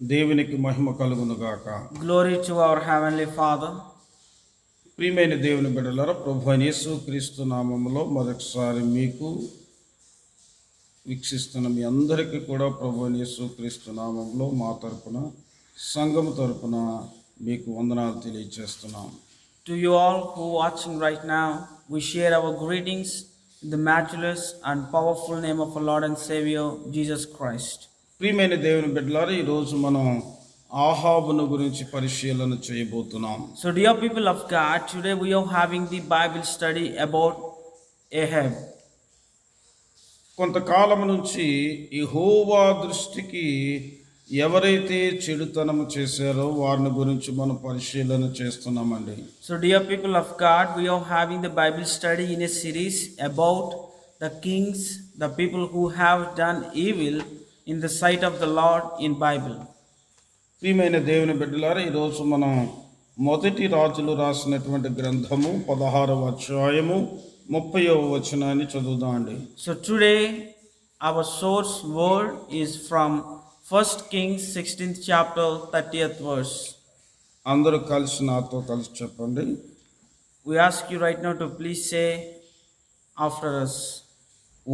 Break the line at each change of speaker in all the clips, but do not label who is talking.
దేవునికి మహిమ కలుగును గాక.
Glory to our Heavenly Father.
ప్రియమైన దేవుని బిడ్డలారా, ప్రభువైన యేసుక్రీస్తు నామములో మరొకసారి మీకు వీక్షిస్తున్న మీ అందరికీ కూడా ప్రభువైన యేసుక్రీస్తు నామములో మా తరపున సంఘము తరపున మీకు వందనాలు తెలియజేస్తున్నాం.
To you all who are watching right now, we share our greetings in the matchless and powerful name of our Lord and Savior, Jesus Christ.
ప్రియమైన దేవుని బిడ్డలారా, ఈరోజు మనం ఆహాబును గురించి పరిశీలన చేయబోతున్నాం.
So dear people of God, today we are having the Bible study about Ahab.
కొంతకాలం నుంచి యెహోవా దృష్టికి ఎవరైతే చెడుతనము చేశారో వారిని గురించి మనం పరిశీలన చేస్తున్నామండి.
So dear people of God, we are having the Bible study in a series about the kings, the people who have done evil in the sight of the Lord in Bible.
ప్రియమైన దేవుని బిడ్డలారా, ఈరోజు మనం మొదటి రాజులు రాసినటువంటి గ్రంథము 16వ అధ్యాయము 30వ వచనాన్ని చదువుదామండి.
So today our source word is from 1 Kings 16th chapter 30th verse.
అందరూ కలిసి నాతో కలిసి చెప్పండి.
We ask you right now to please say after us.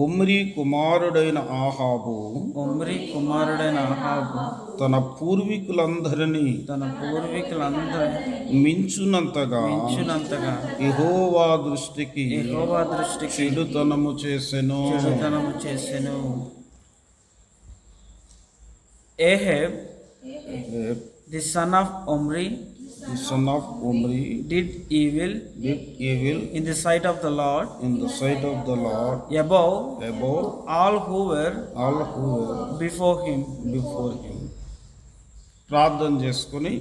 Omri కుమారుడైన ఆహాబు
ఒమ్రీ కుమారుడైన ఆహాబు
తన పూర్వీకులందరినీ మించునంతగా యెహోవా దృష్టికి చెడుతనము చేసెను.
Ahab, the son of Omri, did evil in the sight of the Lord, above all who were before him.
ప్రార్థన చేసుకుని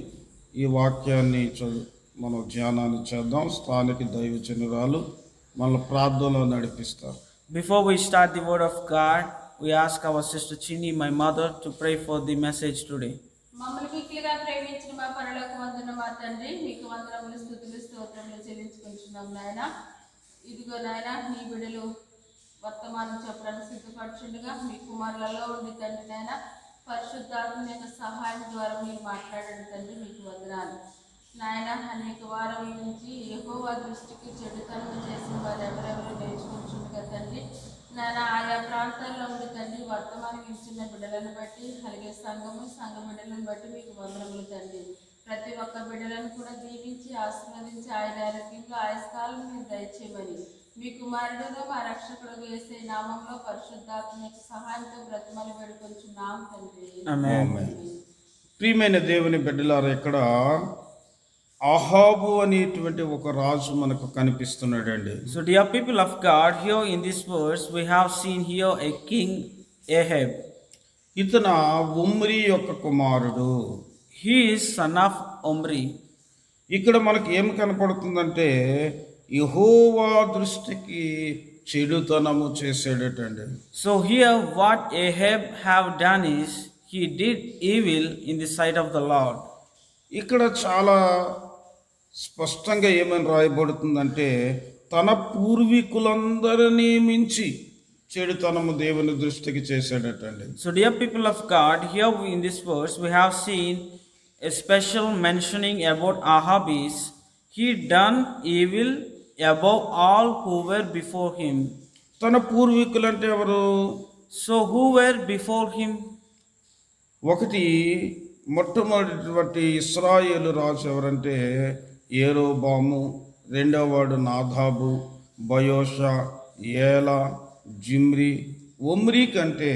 ఈ వాక్యాన్ని మనం ధ్యానాన్ని చేద్దాం. స్థానిక దైవజనురాలు మన ప్రార్థనలో నడిపిస్తారు.
Before we start the word of God, we ask our sister Chini, my mother, to pray for the message today.
మమ్మల్ని మిక్కిలిగా ప్రేమించిన మా పరలోకమందున్న మా తండ్రి, మీకు వందనములు స్తుతులు స్తోత్రములు చెల్లించుకుంటున్నాం నాయన. ఇదిగో నాయన, నీ బిడ్డలు వర్తమానం చెప్పడానికి సిద్ధపరచుండగా మీ కుమారులలో ఉండి తండ్రి నాయన, పరిశుద్ధాత్మ యొక్క సహాయం ద్వారా మీరు మాట్లాడండి తండ్రి, మీకు వందనాలు నాయన. అనేక వారం నుంచి యెహోవా దృష్టికి చెడుతనం చేసిన వారు ఎవరెవరు నేర్చుకుంటుండగా తండ్రి నాయన, ఆయా ప్రాంతాల్లో ఉండి తండ్రి వర్తమానం ఇచ్చిన బిడ్డలను బట్టి, అలాగే సంఘ బిడ్డలను బట్టి మీకు వందనములు తండ్రి. ప్రతి ఒక్క బిడ్డలను కూడా దీవించి ఆశీర్వదించి ఆయన ఆరోగ్యంలో ఆయస్కాలం మీరు దయచేయమని మీ కుమారుడుగా మా రక్షకుడు యేసే నామంలో పరిశుద్ధాత్మ యొక్క సహాయంతో బ్రతిమలు వేడుకొంచున్నాం తండ్రి.
Amen.
ప్రియమైన దేవుని బిడ్డలారా, ఇక్కడ ఆహాబు అనేటువంటి ఒక రాజు మనకు కనిపిస్తున్నాడండి.
So dear people of God, here in this verse we have seen here a king Ahab.
ఇతను ఒమ్రీ యొక్క కుమారుడు.
He is son of Omri.
ఇక్కడ మనకి ఏం కనపడుతుందంటే యెహోవా దృష్టికి చెడుతనము చేసాడటండి.
So here what Ahab have done is he did evil in the sight of the Lord.
ఇక్కడ చాలా స్పష్టంగా ఏమని రాయబడుతుందంటే తన పూర్వీకులందరినీ మించి చెడుతనము దేవుని దృష్టికి చేశాడటండి.
So dear people of God, here in this verse we have seen a special mentioning about Ahab is he done evil above all who were before him.
తన పూర్వీకులంటే ఎవరు?
So who were before him?
ఒకటి మొట్టమొదటి ఇశ్రాయేలు రాజు ఎవరంటే యెరోబాము, రెండవ వాడు నాదాబు, బయోషా, ఏలా, Zimri. Omri కంటే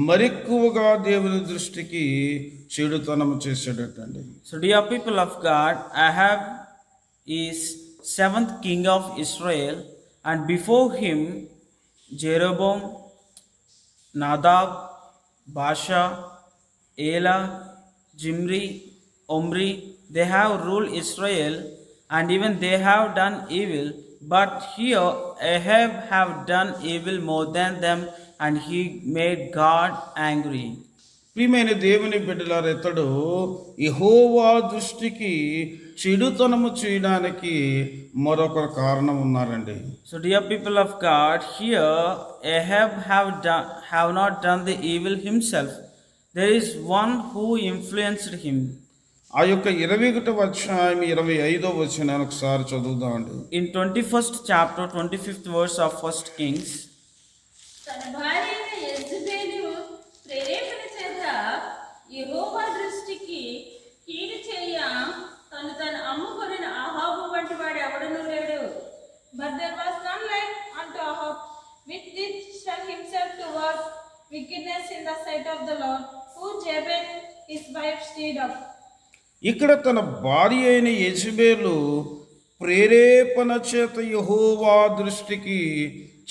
మరెక్కువగా దేవుని దృష్టికి చెడుతనము చేసాడటండి.
So dear people of God, Ahab is 7th king of Israel, and before him Jeroboam, Nadab, Baasha, Ela, Jimri, Omri, they have ruled Israel, and even they have done evil. But here Ahab have done evil more than them, and he made God angry.
ప్రియమైన దేవుని బిడ్డలారా, ఇతడు యెహోవా దృష్టికి చెడుతనము చేయడానికి మరొక కారణం ఉన్నారండి.
So dear people of God, here Ahab have not done the evil himself. there is one who influenced him.
ఆ యొక్క 21వ అధ్యాయం 25వ వచనాన్ని ఒకసారి చదువుదామండి.
In 21st chapter, 25th verse of 1 Kings,
తన భార్య అయిన యెజబెలు ప్రేరేపణ చేత యెహోవా దృష్టికి కీడు చేయ తను అమ్ముకొనిన అహాబు వంటి వాడు ఎవడనూ లేడు. But there was none like unto Ahab, which did shut himself to work wickedness in the sight of the Lord, who Jezebel his wife stirred up.
ఇక్కడ తన భార్య అయిన యెజబెలు ప్రేరేపణ చేత యెహోవా దృష్టికి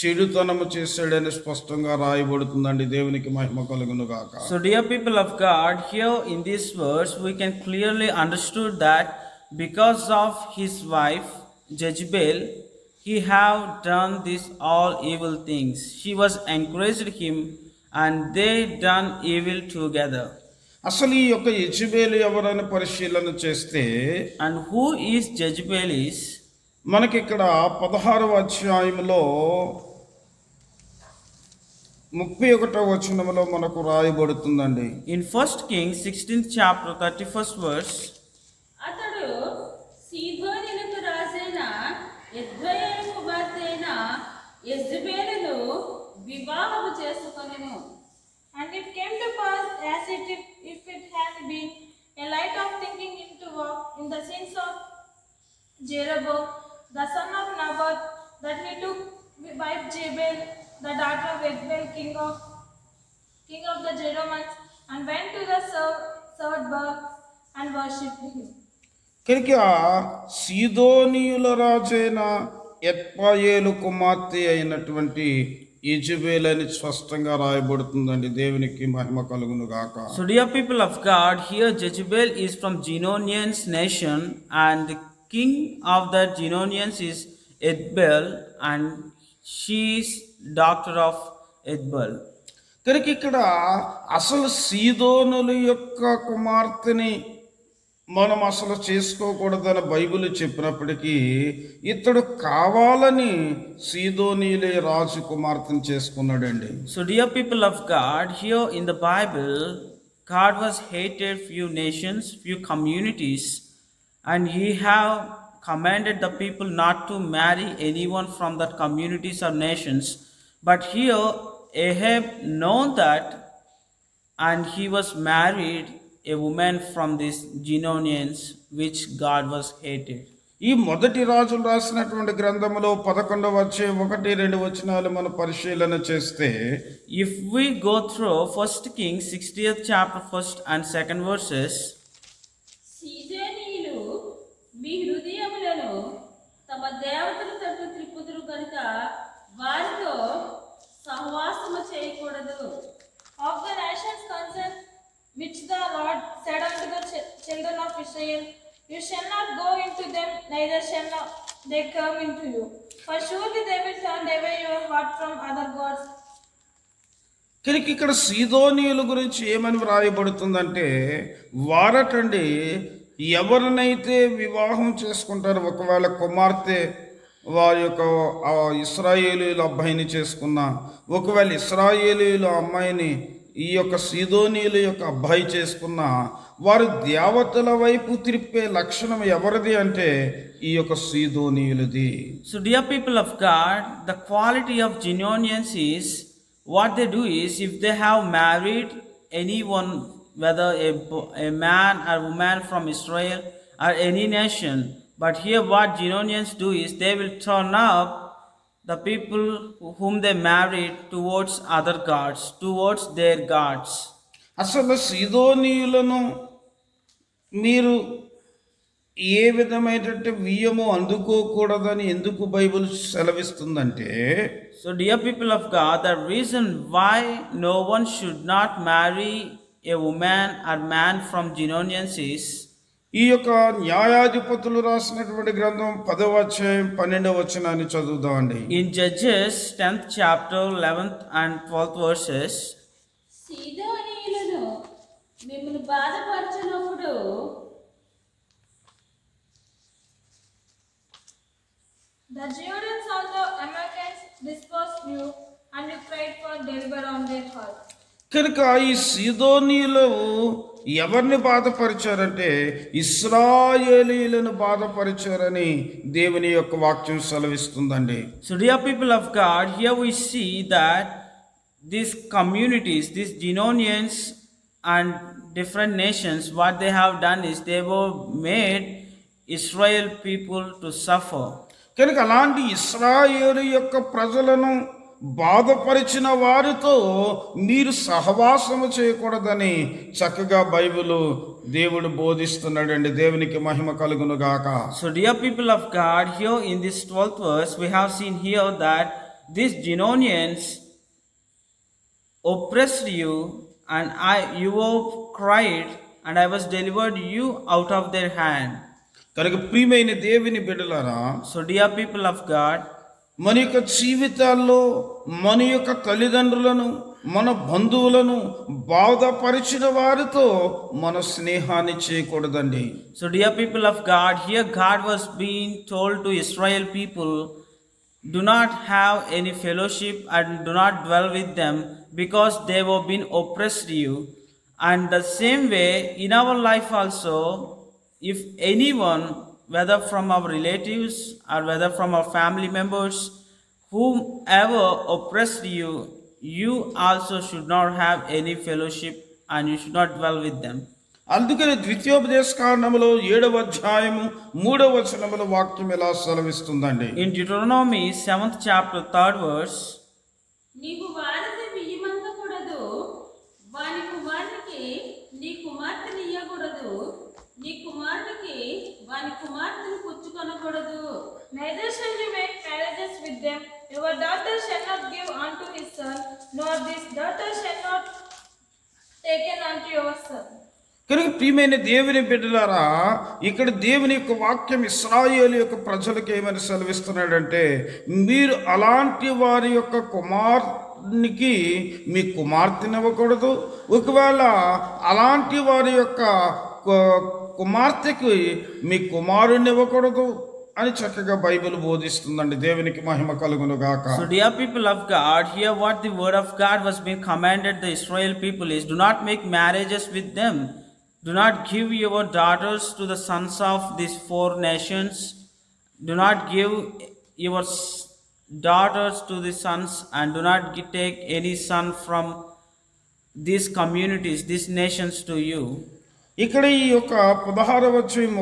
చెడుతనము చేశాడని స్పష్టంగా రాయబడుతుందండి. దేవునికి మహిమ కలుగును గాక.
so dear people of God, here in this verse we can clearly understood that because of his wife Jezebel, he have done this all evil things. She was encouraged him and they done evil together.
అసలు ఈ యొక్క యెజబెలు ఎవరని పరిశీలన చేస్తే,
And who is Jezebel is?
మనకి ఇక్కడ 16వ అధ్యాయంలో 31వ వచనంలో మనకు రాయబడుతుందండి.
In 1 Kings 16th chapter 31st verse,
అతడు సీదోనులకు రాజైన ఎద్రెయేలు కుమార్తె అయిన యెజబెలును వివాహము చేసుకొనెను. And it came to pass as if it had been a light of thinking him to walk in the sins of Jeroboam the son of Naboth, that he took wife Jezebel, the daughter of Edbel, king of the Jeromites, and went to the served Baal and worshipped him.
కనుక సీదోనీయుల రాజైన ఎత్పాయేలు కుమార్తె అయినటువంటి యెజబెలు అని స్పష్టంగా రాయబడుతుందండి. దేవునికి మహిమ కలుగును గాక.
so dear people of God, here Jezebel is from Genonians nation and the king of the Genonians is Edbel and she is daughter of Edbel.
కనుక ఇక్కడ అసలు సీదోనుల యొక్క కుమార్తెని మనం అసలు చేసుకోకూడదని బైబిల్ చెప్పినప్పటికీ ఇతడు కావాలని సీదోనీయుల రాజు కుమార్తెను చేసుకున్నాడండి.
so dear people of God, here in the Bible, God was hated few nations, few communities, and he have commanded the people not to marry anyone from that communities or nations. But here Ahab known that, and he was married a woman from these Genonians, which God was hated.
ఈ మొదటి రాజులు రాసినటువంటి గ్రంథంలో 11వ అధ్యాయం 1-2 వచనాలు మనం పరిశీలన చేస్తే,
If we go through 1 Kings 60th chapter 1st and 2nd verses,
సీదోనీయులు మీ హృదయములను తమ దేవతల తట్టు త్రిప్పుదురు కనుక వారితో సహవాసము చేయకూడదు. Of the nations concerned which the Lord said unto the children of Israel, you shall not go into them, neither shall they come into you. For surely they will turn away your heart from other gods.
కనుక ఇక్కడ సీదోనీయుల గురించి ఏమని వ్రాయబడుతుందంటే, వారటండి ఎవరినైతే వివాహం చేసుకుంటారో, ఒకవేళ కుమార్తె వారి యొక్క ఇశ్రాయేలీయుల అబ్బాయిని చేసుకున్నా, ఒకవేళ ఇశ్రాయేలీయుల అమ్మాయిని ఈ యొక్క సీదోనీయుల యొక్క అబ్బాయి చేసుకున్న, వారు దేవతల వైపు త్రిప్పే లక్షణం ఎవరిది అంటే ఈ యొక్క సీదోనీయులది.
so dear people of God, the quality of Genonians is, what they do is, if they have married anyone, whether a man or woman from Israel or any nation, but here what Genonians do is, they will turn up the people whom they married towards other gods, towards their gods.
అసలు సీదోనీయులను మీరు ఏ విధమైనటువంటి వియ్యము అందుకోకూడదని ఎందుకు Bible సెలవిస్తుందంటే,
so dear people of God, the reason why no one should not marry a woman or man from Genonians is,
ఈ యొక్క న్యాయాధిపతులు రాసినటువంటి గ్రంథం 10వ అధ్యాయం 12వ వచనాన్ని చదువుదామండి.
in Judges 10th chapter 11th and 12th verses,
సీదోనీయులను మిమ్మల్ని బాధపరచినప్పుడు the Judeans also Americans dispersed you, and you prayed for deliver on their heart.
కనుక ఈ సీదోనీయులు ఎవరిని బాధపరిచారంటే ఇశ్రాయేలీయులను బాధపరిచారని దేవుని యొక్క వాక్యం సెలవిస్తుందండి.
So dear people of God, here we see that these communities, these Genonians and different nations, what they have done is they were made Israel people to suffer.
కనుక అలాంటి ఇశ్రాయేలు యొక్క ప్రజలను బాధపరిచిన వారితో మీరు సహవాసము చేయకూడదని చక్కగా బైబిల్ దేవుడు బోధిస్తున్నాడండి. దేవునికి మహిమ కలుగును గాక.
So dear people of God, here in this 12th verse we have seen here that these Genonians oppressed you, and you cried, and I was delivered you out of their hand.
కనుక ప్రియమైన దేవుని బిడ్డలారా,
So dear people of God,
మన యొక్క జీవితాల్లో మన యొక్క తల్లిదండ్రులను మన బంధువులను బాధపరిచిన వారితో మన స్నేహాన్ని చేయకూడదండి.
So dear people of God, here God was being told to Israel people, do not have any fellowship and do not dwell with them, because they were being oppressed you. And the same way in our life also, if anyone, whether from our relatives or whether from our family members, whomever oppressed you, you also should not have any fellowship and you should not dwell with them.
అందుకని ద్వితీయోపదేశ కాండములో 7వ అధ్యాయము 3వ వచనములో వాక్యం ఎలా సెలవిస్తుందండి.
In Deuteronomy 7th chapter 3rd verse,
నీవు వారిని బియ్యమంతకూడదు, వాని కుమారునికి నీ కుమార్తెని ఇయ్యకూడదు, నీ కుమారునికి వాని కుమార్తెను పుచ్చుకొనకూడదు.
Neither shall you make marriages with them. Your daughter shall not give unto his son, nor this daughter shall not taken unto your son.
కనుక ప్రియమైన దేవుని బిడ్డలారా, ఇక్కడ దేవుని యొక్క వాక్యం ఇశ్రాయేలు యొక్క ప్రజలకు ఏమని సెలవిస్తున్నాడంటే, మీరు అలాంటి వారి యొక్క కుమారునికి మీ కుమార్తెనివ్వకూడదు, ఒకవేళ అలాంటి వారి యొక్క కుమార్తెకి మీ కుమారుని ఇవ్వకూడదు అని చక్కగా బైబిల్ బోధిస్తుందండి. దేవునికి మహిమ కలుగును గాక.
So dear people of God, here what the word of God was being commanded the Israel people is, do not make marriages with them. Do not give your daughters to the sons of these four nations. Do not give your daughters to the sons, and do not take any son from these communities, these nations to you.
ఇక్కడ ఈ యొక్క 16వ అధ్యాయం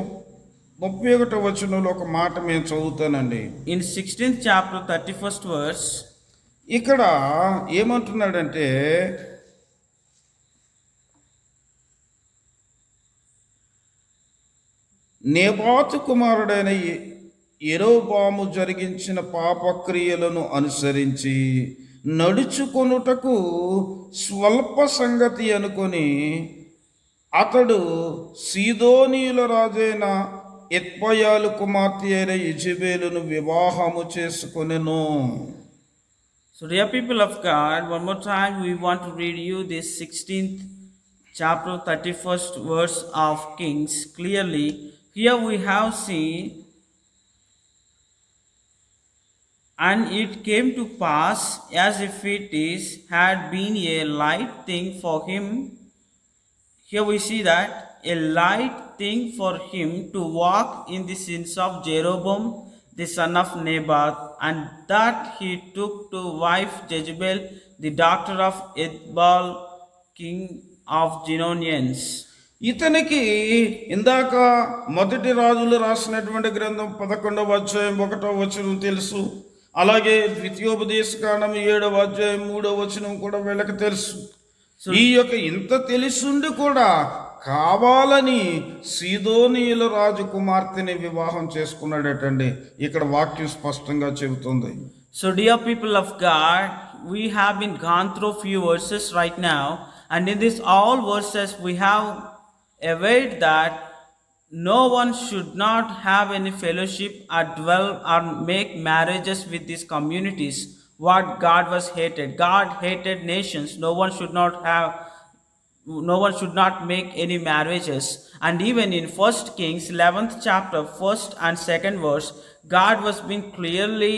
31వ వచనంలో ఒక మాట మేము చదువుతానండి.
In 16th chapter 31st verse,
ఇక్కడ ఏమంటున్నాడంటే, నేబాతు కుమారుడైన యెరోబాము జరిగించిన పాపక్రియలను అనుసరించి నడుచుకొనుటకు స్వల్ప సంగతి అనుకొని అతడు సీదోనీయుల రాజైన ఎత్బయాలు కుమార్తె అయిన యెజెబెలును వివాహము చేసుకొనెను.
So dear people of God, one more time we want to read you this 16th chapter 31st verse of Kings clearly. Here we have seen, and it came to pass as if it had been a light thing for him. Here we see that a light thing for him to walk in the sins of Jeroboam the son of Nebat, and that he took to wife Jezebel the daughter of Ethbaal king of Genonians.
ఇతనికి ఇందాక మొదటి రాజులు రాసినటువంటి గ్రంథం 11వ అధ్యాయం 1వ వచనం తెలుసు. అలాగే ద్వితీయోపదేశ కాండం 7వ అధ్యాయం 3వ వచనం కూడా వీళ్ళకి తెలుసు. ఈ యొక్క ఇంత తెలుసుండి కూడా కావాలని సీదోనీయుల రాజు కుమార్తెని వివాహం చేసుకున్నాడటండి. ఇక్కడ వాక్యం స్పష్టంగా చెబుతుంది.
So dear people of God, we have been gone through few verses right now, and in this all verses we have aware that no one should not have any fellowship or dwell or make marriages with these communities. What God was hated. God hated nations. No one should not make any marriages. And even in 1 Kings 11th chapter 1st and 2nd verse, God was being clearly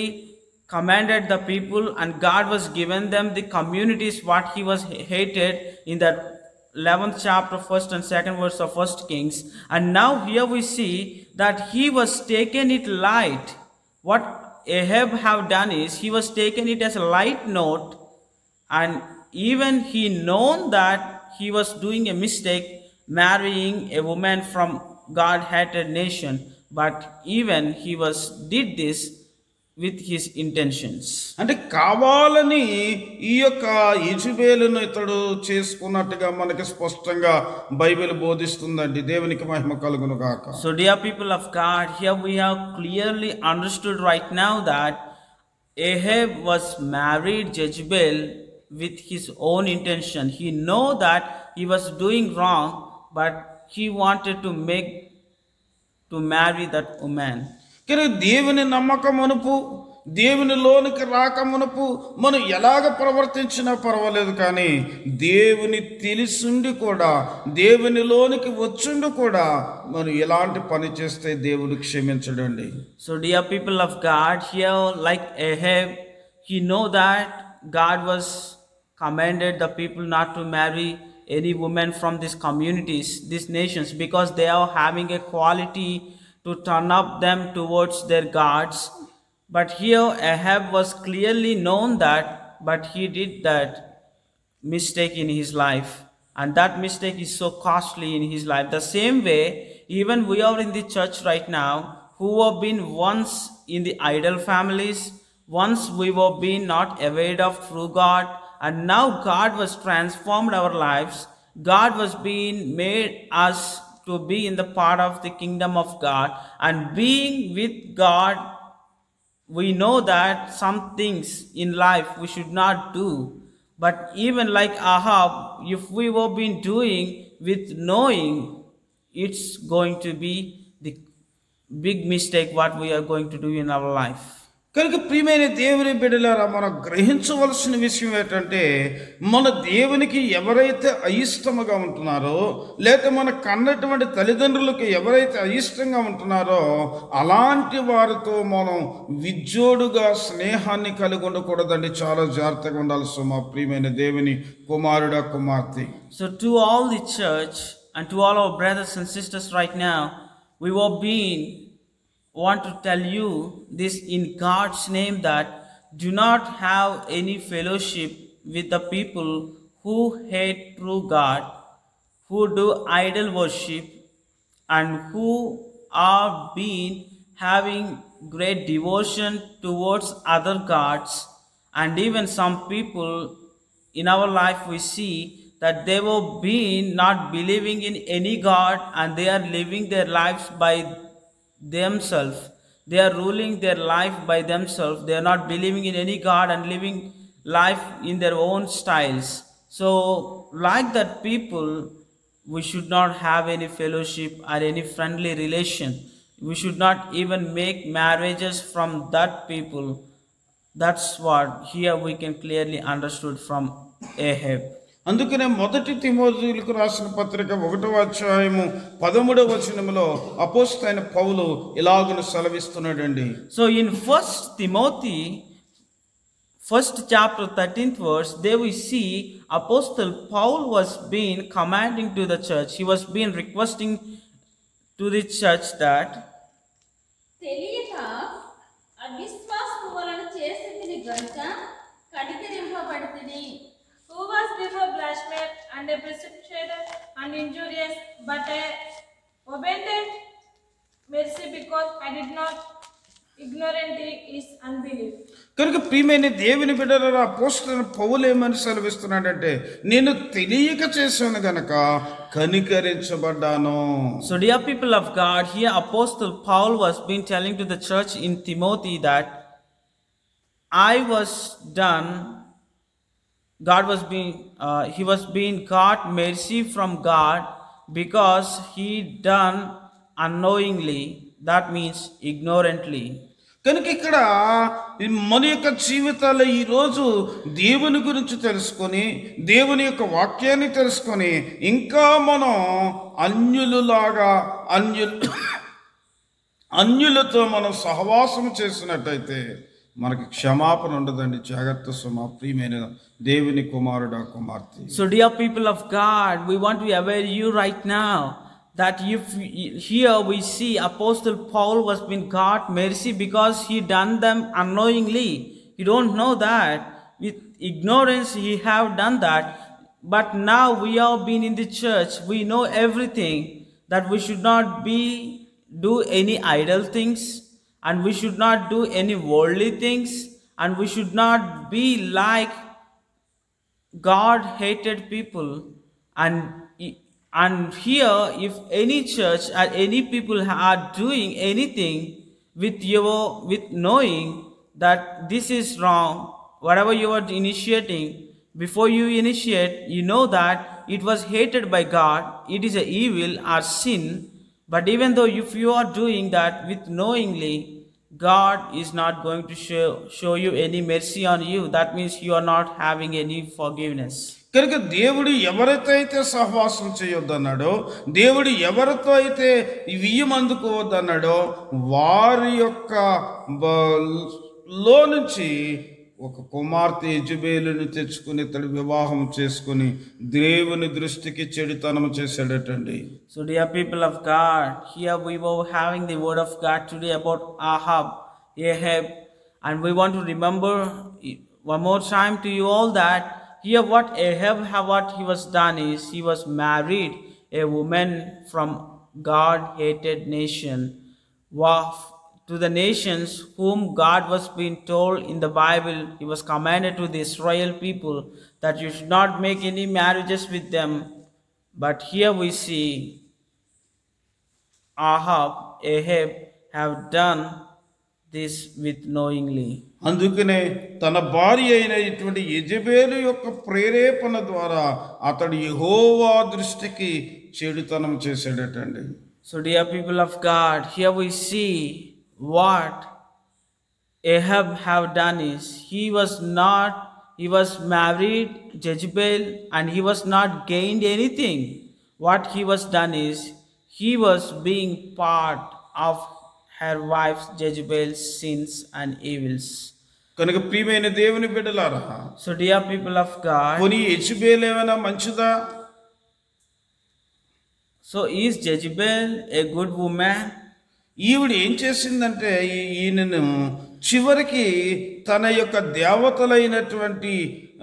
commanded the people, and God was given them the communities what he was hated in that 11th chapter, 1st and 2nd verse of 1st Kings. And now here we see that he was taken it light. What Ahab have done is he was taken it as a light note, and even he known that he was doing a mistake marrying a woman from God hated nation, but even he was did this with his intentions.
అంటే కావాలని ఈ యొక్క యెజబెలును ఇతడు చేసుకున్నట్టుగా మనకి స్పష్టంగా Bible బోధిస్తుందండి. దేవునికి మహిమ కలుగును గాక.
So dear people of God, here we have clearly understood right now that Ahab was married Jezebel with his own intention. He know that he was doing wrong, but he wanted to marry that woman.
కానీ దేవుని నమ్మకమునుపు దేవునిలోనికి రాకమునుపు మనం ఎలాగ ప్రవర్తించినా పర్వాలేదు, కానీ దేవుని తెలిసిండి కూడా దేవునిలోనికి వచ్చుండి కూడా మనం ఎలాంటి పని చేస్తే దేవుడు క్షమించడండి.
So dear people of God, here like Ahab, he know that God was commanded the people not to marry any woman from these communities, these nations, because they are having a quality to turn up them towards their gods. But here Ahab was clearly known that, but he did that mistake in his life, and that mistake is so costly in his life. The same way, even we are in the church right now, who have been once in the idol families, once we were being not aware of true God, and now God was transformed our lives. God was being made us to be in the part of the kingdom of God, and being with God, we know that some things in life we should not do. But even like Ahab, if we were been doing with knowing, it's going to be the big mistake what we are going to do in our life.
కనుక ప్రియమైన దేవుని బిడ్డలారా, మనం గ్రహించవలసిన విషయం ఏంటంటే, మన దేవునికి ఎవరైతే అయిష్టముగా ఉంటున్నారో, లేక మన కన్నటువంటి తల్లిదండ్రులకు ఎవరైతే అయిష్టంగా ఉంటున్నారో అలాంటి వారితో మనం విజ్జోడుగా స్నేహాన్ని కలిగి ఉండకూడదండి. చాలా జాగ్రత్తగా ఉండాలి మా ప్రియమైన దేవుని కుమారుడా కుమార్తె.
So to all the church and to all our brothers and sisters right now, we were being want to tell you this in God's name, that do not have any fellowship with the people who hate true God, who do idol worship, and who are been having great devotion towards other gods. And even some people in our life we see that they were been not believing in any God, and they are living their lives by themselves. They are ruling their life by themselves. They are not believing in any God and living life in their own styles. So like that people, we should not have any fellowship or any friendly relation. We should not even make marriages from that people. That's what here we can clearly understood from Ahab.
అందుకనే మొదటి తిమోథీయులకు రాసిన పత్రిక 1వ అధ్యాయము 13వ వచనములో అపోస్తలుడైన పౌలు ఇలాగున సెలవిస్తున్నాడండి.
So in 1 Timothy 1st chapter 13th verse, there we see Apostle Paul was being commanding to the church. He was being requesting to the church that
తెలియక అవిశ్వాసము వలన చేసితిని గనుక కనికరింపబడితిని.
Who was before blasphemer and a persecutor and injurious, but I obtained mercy because I did not ignorantly his unbelief.
కనుక ప్రియమైన దేవుని బిడ్డలారా, అపోస్తలుడైన పౌలు ఏమని సెలవిస్తున్నాడంటే, నేను తెలియక చేశాను గనక కనికరించబడ్డాను.
So dear people of God, here Apostle Paul was been telling to the church in Timothy that I was done. God was being, he was being got mercy from God because he done unknowingly. That means ignorantly.
కనుక ఇక్కడ మన యొక్క జీవితాల్లో ఈరోజు దేవుని గురించి తెలుసుకొని, దేవుని యొక్క వాక్యాన్ని తెలుసుకొని, ఇంకా మనం అన్యులలాగా అన్యులతో మనం సహవాసం చేసినట్టయితే మనకి క్షమాపణ ఉండదండి. జాగ్రత్త సుమా ప్రియమైన దేవుని కుమారుడా కుమార్తె.
So dear people of God, we want to aware you right now that if here we see Apostle Paul was been God mercy because he done them unknowingly. You don't know that. With ignorance he have done that. But now we have been in the church. We know everything, that we should not do any idle things, and we should not do any worldly things, and we should not be like God hated people. And here, if any church or any people are doing anything with knowing that this is wrong, whatever you are initiating, before you initiate, you know that it was hated by God, it is a evil or sin. But even though if you are doing that with knowingly, God is not going to show you any mercy on you. That means you are not having any forgiveness.
కనుక దేవుడు ఎవరితో అయితే సహవాసం చేయొద్దన్నాడో, దేవుడు ఎవరితో అయితే వియ్యమందుకోవద్దన్నాడో వారి యొక్క లో నుంచి ఒక కుమార్తె యెజబెలుని తెచ్చుకుని ఇతడు వివాహం చేసుకుని దేవుని దృష్టికి చెడుతనం చేశాడటండి.
So dear people of God, here we were having the word of God today about Ahab, and we want to remember one more time to you all that here what he was done is he was married a woman from God hated nation, to the nations whom God was being told in the Bible. He was commanded to the Israel people that you should not make any marriages with them. But here we see Ahab have done this with knowingly.
అందుకనే తన భార్య అయిన ఇటువంటి యెజబెలు యొక్క ప్రేరేపణ ద్వారా అతడు యెహోవా దృష్టికి చెడుతనం చేశాడటండి.
So dear people of God, here we see what Ahab have done is he was married Jezebel and he was not gained anything. What he was done is he was being part of her wife's Jezebel's sins and evils.
కనుక ప్రియమైన దేవుని బిడ్డలారా,
So dear people of God,
పోనీ యెజబెలు ఏమైనా మంచిదా?
so is Jezebel a good woman?
ఈవిడ ఏం చేసిందంటే ఈయనను చివరికి తన యొక్క దేవతలైనటువంటి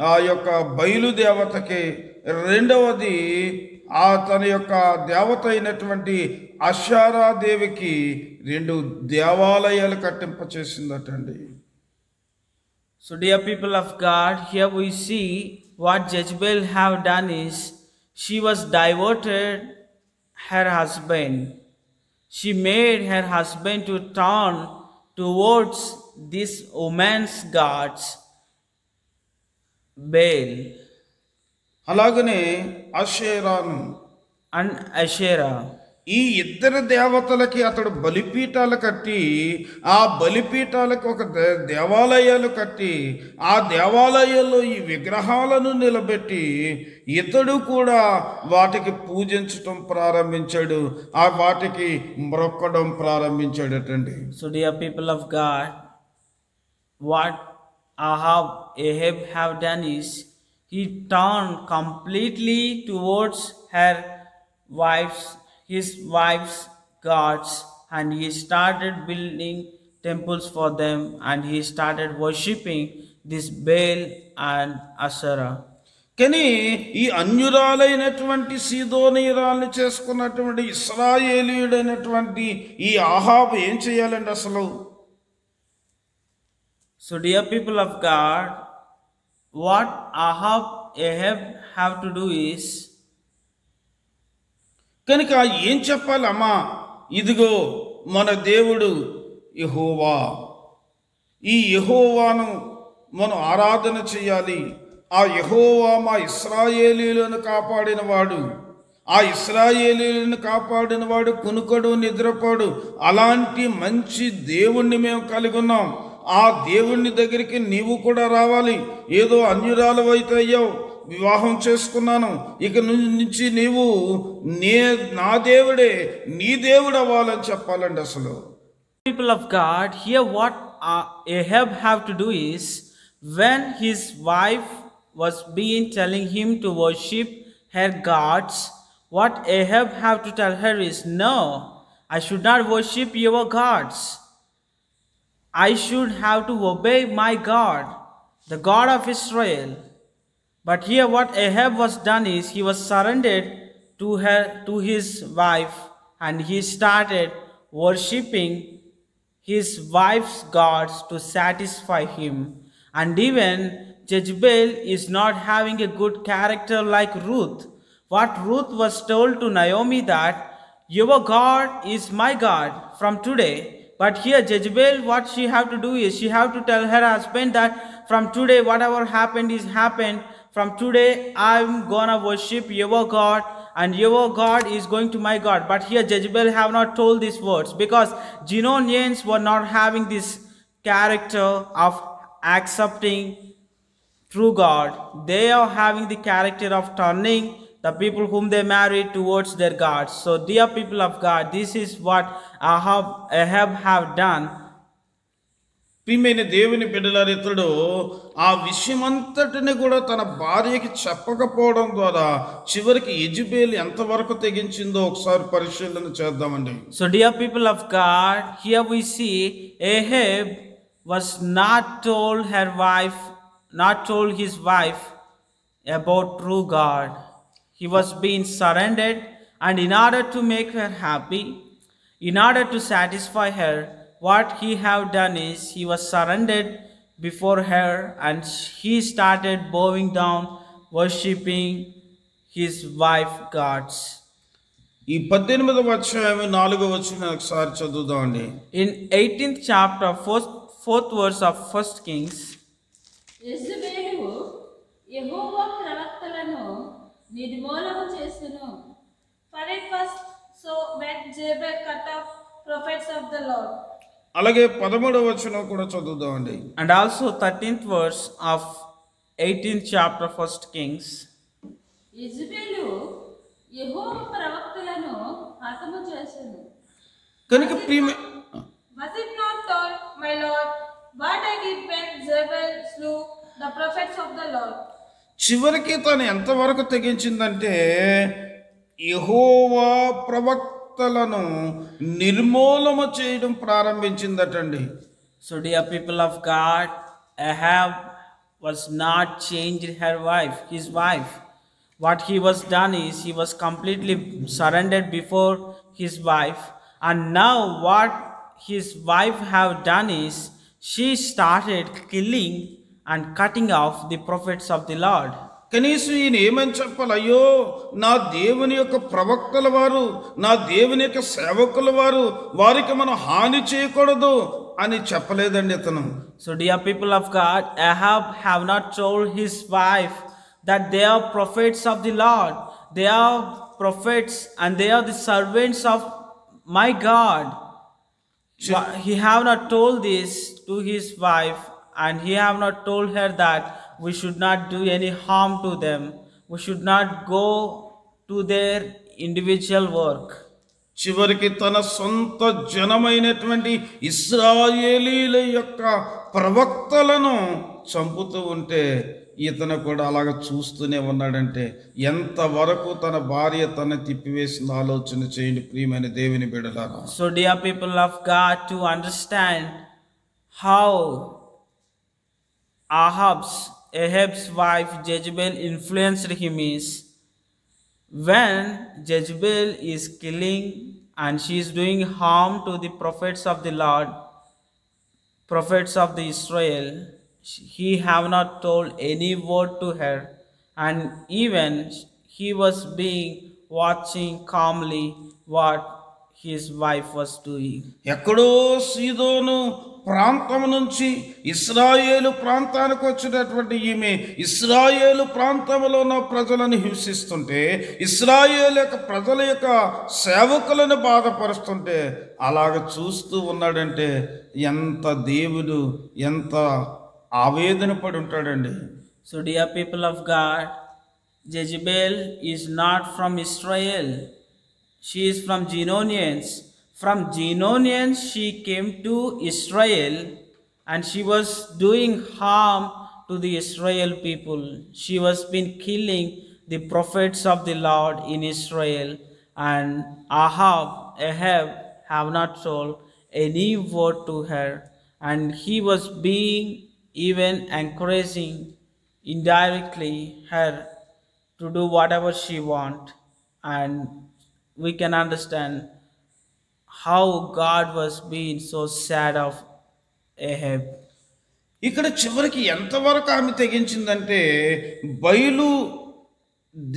ఆ యొక్క బయలుదేవతకి, రెండవది తన యొక్క దేవత అయినటువంటి అషారాదేవికి 2 దేవాలయాలు కట్టింపచేసిందటండి.
So dear people of God, here we see what Jezebel have done is she was diverted her husband. She made her husband to turn towards this woman's gods, Baal
అలాగనే అషేరాను
and Asherah.
ఈ ఇద్దరు దేవతలకి అతడు బలిపీఠాలు కట్టి, ఆ బలిపీఠాలకు ఒక దేవాలయాలు కట్టి, ఆ దేవాలయాల్లో ఈ విగ్రహాలను నిలబెట్టి ఇతడు కూడా వాటికి పూజించటం ప్రారంభించాడు, ఆ వాటికి మ్రొక్కడం ప్రారంభించాడటండి.
So dear people of God, what Ahab have done is he turned completely towards his wife's gods, and he started building temples for them, and he started worshipping this Baal and Asherah.
కానీ ఈ అన్యురాలైనటువంటి సీదోనీయురాల్ని చేసుకున్నటువంటి ఇశ్రాయేలీయుడైనటువంటి ఈ ఆహాబు ఏం చేయాలండి అసలు?
So dear people of God, what Ahab have to do is,
కనుక ఏం చెప్పాలి? అమ్మా, ఇదిగో మన దేవుడు యెహోవా, ఈ యెహోవాను మనం ఆరాధన చేయాలి. ఆ యెహోవా మా ఇశ్రాయేలీయులను కాపాడినవాడు, ఆ ఇశ్రాయేలీయులను కాపాడినవాడు కునుకడు నిద్రపోడు. అలాంటి మంచి దేవుణ్ణి మేము కలిగి ఉన్నాం. ఆ దేవుణ్ణి దగ్గరికి నీవు కూడా రావాలి. ఏదో అన్యురాలు అయితే అయ్యావు, వివాహం చేసుకున్నాను, ఇక నుంచి నీవు నా దేవుడే నీ దేవుడు అవ్వాలని చెప్పాలండి అసలు.
people of God, here what Ahab have to do is, when his wife was being telling him to worship her gods, what Ahab have to tell her is, no, I should not worship your gods. I should have to obey my God, the God of Israel. But here what Ahab was done is, he was surrendered to his wife, and he started worshipping his wife's gods to satisfy him. And even Jezebel is not having a good character like Ruth. What Ruth was told to Naomi that your God is my God from today. But here Jezebel, what she have to do is, she have to tell her husband that from today whatever happened is happened. From today I'm gonna worship your God, and your God is going to my God. But here Jezebel have not told these words, because Genonians were not having this character of accepting true God. They are having the character of turning the people whom they married towards their gods. So dear people of God, this is what Ahab have done.
ప్రియమైన దేవుని బిడ్డలారా, ఇతడు ఆ విషయమంతటిని కూడా తన భార్యకి చెప్పకపోవడం ద్వారా చివరికి యెజెబెల్ ఎంతవరకు తెగించిందో ఒకసారి పరిశీలన చేద్దామండి.
So dear people of God, here we see Ahab was not told his wife about true God. He was being surrendered, and in order to make her happy, in order to satisfy her, what he have done is, he was surrendered before her, and he started bowing down, worshipping his wife gods.
ఈ 18వ అధ్యాయం 4వ వచనం ఒకసారి చదువుదామండి.
In 18th chapter, 4th verse of 1 Kings,
యెజెబెలు యెహోవా ప్రవక్తలను నిర్మూలము చేసెను.
For it was so when Jezebel cut off prophets of the Lord.
అలాగే 13వ వచనం కూడా చదువుదామండి.
and also 13th verse of 18th chapter 1 Kings.
యెజెబెలు యెహోవా ప్రవక్తలను హతము చేసెను.
కనుక
Was it not told, my Lord, what I did when Jezebel slew the prophets of the Lord?
చివరికి తను ఎంతవరకు తెగించిందంటే, యెహోవా ప్రవక్తలను నిర్మూలన చేయడం ప్రారంభించిందటండి.
So dear people of God, Ahab was not changed his wife. What he was done is, he was completely surrendered before his wife, and now what his wife have done is, she started killing and cutting off the prophets of the Lord.
కనీసం ఈయన ఏమని చెప్పాలి, అయ్యో నా దేవుని యొక్క ప్రవక్తల వారు, నా దేవుని యొక్క సేవకుల వారు, వారికి మనం హాని చేయకూడదు అని చెప్పలేదండి ఇతను.
So dear people of God, Ahab have not told his wife that they are prophets of the Lord. They are prophets and they are the servants of my God. He have not told this to his wife, and he have not told her that we should not do any harm to them. We should not go to their individual work.
చివరికి తన సొంత జనమైనటువంటి ఇశ్రాయేలీల యొక్క ప్రవక్తలను చంపుతూ ఉంటే ఇతను కూడా అలాగ చూస్తూనే ఉన్నాడంటే ఎంతవరకు తన భార్య తన తిప్పివేసింది ఆలోచన చేయండి ప్రియమైన దేవుని బిడ్డలారా.
So dear people of God, to understand how Ahab's wife Jezebel influenced him is, when Jezebel is killing and she is doing harm to the prophets of the Lord, prophets of the Israel, he have not told any word to her, and even he was being watching calmly what his wife was doing.
ఎక్కడో సీదోను ప్రాంతం నుంచి ఇశ్రాయేలు ప్రాంతానికి వచ్చినటువంటి ఈమె ఇశ్రాయేలు ప్రాంతంలో ఉన్న ప్రజలను హింసిస్తుంటే, ఇశ్రాయేలు యొక్క ప్రజల యొక్క సేవకులను బాధపరుస్తుంటే అలాగ చూస్తూ ఉన్నాడంటే ఎంత దేవుడు ఎంత ఆవేదన పడి ఉంటాడండి.
So dear people of God, Jezebel is not from Israel. She is from Genonians. From Genonians she came to Israel, and she was doing harm to the Israel people. She was been killing the prophets of the Lord in Israel, and Ahab have not told any word to her, and he was being even encouraging indirectly her to do whatever she want. And we can understand how God was being so sad of Ahab.
ఇక్కడ చివరికి ఎంతవరకు ఆమె తెగించిందంటే, బయలు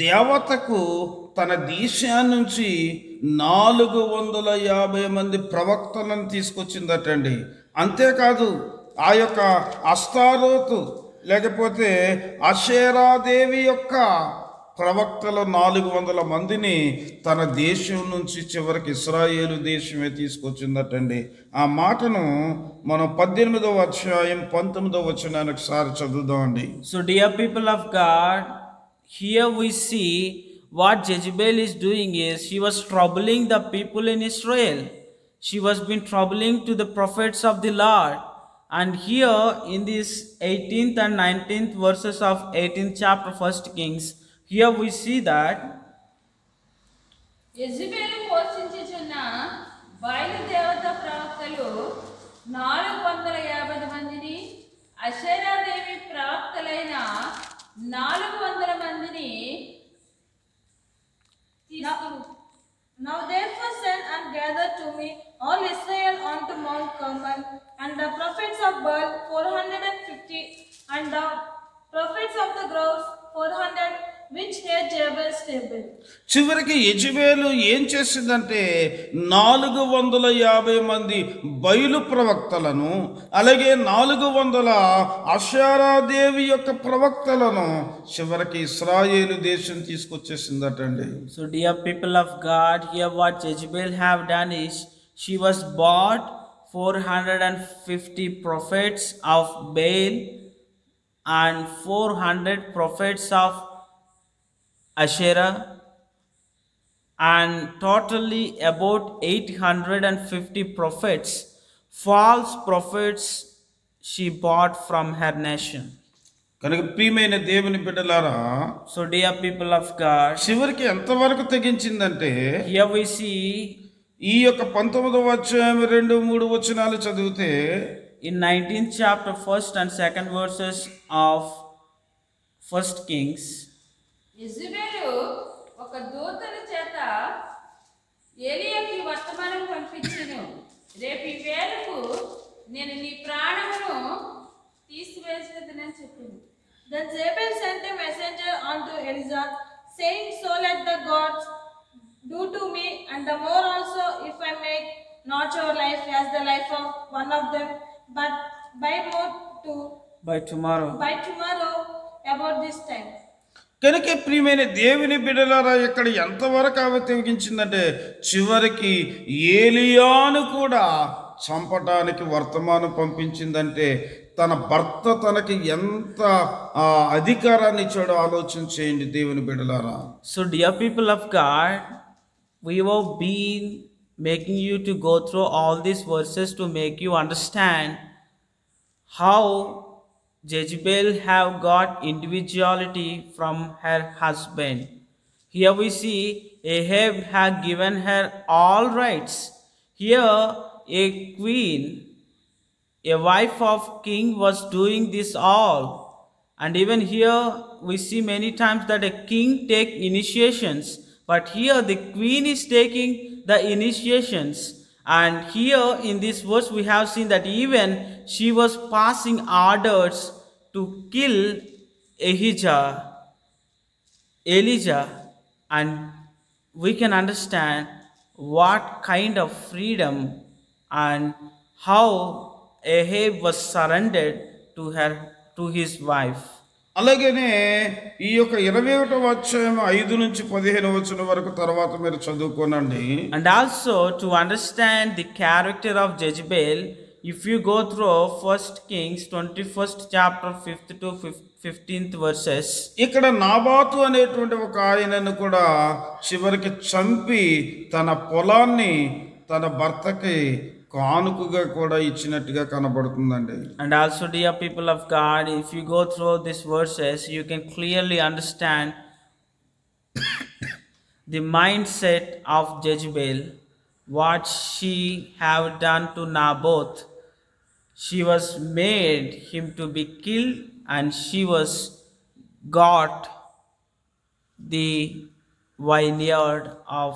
దేవతకు తన దేశం నుంచి 450 మంది ప్రవక్తలను తీసుకొచ్చిందటండి. అంతేకాదు ఆ యొక్క అస్తారోతు లేకపోతే అషేరాదేవి యొక్క ప్రవక్తలు 400 మందిని తన దేశం నుంచి చివరికి ఇశ్రాయేలు దేశమే తీసుకొచ్చిందటండి. ఆ మాటను మనం 18వ అధ్యాయం 19వ వచనానికి ఒకసారి చదువుదామండి.
So, dear people of God, here we see what Jezebel is doing is she was troubling the people in Israel. She was been troubling to the prophets of the Lord. And here in this 18th and 19th verses of 18th chapter 1 Kings, here we see that
యెజెబెలు పోషించుచున్న బయలుదేవత ప్రవక్తలు 450 మందిని, అషేరాదేవి ప్రవక్తలైన 400 మందిని తీసుకుని
Now therefore send and gather to me all Israel unto Mount Carmel, and the prophets of Baal 450, and the prophets of the groves 400, which hear Jezebel's table.
చివరికి యెజెబెలు ఏం చేసిందంటే 450 మంది బయలు ప్రవక్తలను, అలాగే 400 అషేరాదేవి యొక్క ప్రవక్తలను చివరికి ఇశ్రాయేలు దేశం తీసుకొచ్చేసిందటండి.
So, dear people of God, here what Jezebel have done is she was bought 450 prophets of Baal and 400 prophets of Asherah, and totally about 850 prophets, false prophets, she bought from her nation.
కనుక ప్రియమైన దేవుని బిడ్డలారా,
So, dear people of God,
చివరికి ఎంతవరకు తెగించిందంటే,
here we see
ఈ యొక్క 19వ అధ్యాయం 2-3 వచనాలు చదివితే,
in 19th chapter 1st and 2nd verses of 1 Kings,
యెజెబెలు ఒక దూతల చేత ఏలీయాకి వర్తమానం పంపించెను. రేపు ఈ వేళకు నేను నీ ప్రాణమును తీసివేసేదనని చెప్పింది.
Then Jezebel sent a messenger unto Elijah, saying, So let the gods do to me, and the more also, if I make not your life as the life of one of them, but
by tomorrow.
by tomorrow about this time.
కనుక ప్రియమైన దేవుని బిడ్డలారా, ఇక్కడ ఎంతవరకు ఆమె తెగించిందంటే చివరికి ఏలియాను కూడా చంపటానికి వర్తమానం పంపించిందంటే తన భర్త తనకి ఎంత అధికారాన్ని ఇచ్చాడో ఆలోచన చేయండి దేవుని బిడ్డలారా.
So, dear people of God, we will be making you to go through all these verses to make you understand how Jezebel have got individuality from her husband. Here we see Ahab had given her all rights. Here a queen, a wife of king, was doing this all. And even here we see many times that a king take initiations, but here the queen is taking the initiations. And here in this verse we have seen that even she was passing orders to kill Elijah, and we can understand what kind of freedom and how Ahab was surrendered to his wife.
అలాగనే ఈ యొక్క 21వ అధ్యాయం 5-15 వచనం వరకు తర్వాత మీరు చదువుకోనండి.
And also to understand the character of Jezebel, if you go through 1 Kings 21st chapter 5th to 15th verses,
ఇక్కడ నాబాతు అనేటువంటి ఒక ఆయనను కూడా చివరికి చంపి తన పొలాన్ని తన భర్తకి కానుకగా కూడా ఇచ్చినట్టుగా కనబడుతుందండి.
And also, dear people of God, if you go through these verses, you can clearly understand the mindset of Jezebel, what she have done to Naboth. She was made him to be killed, and she was got the vineyard of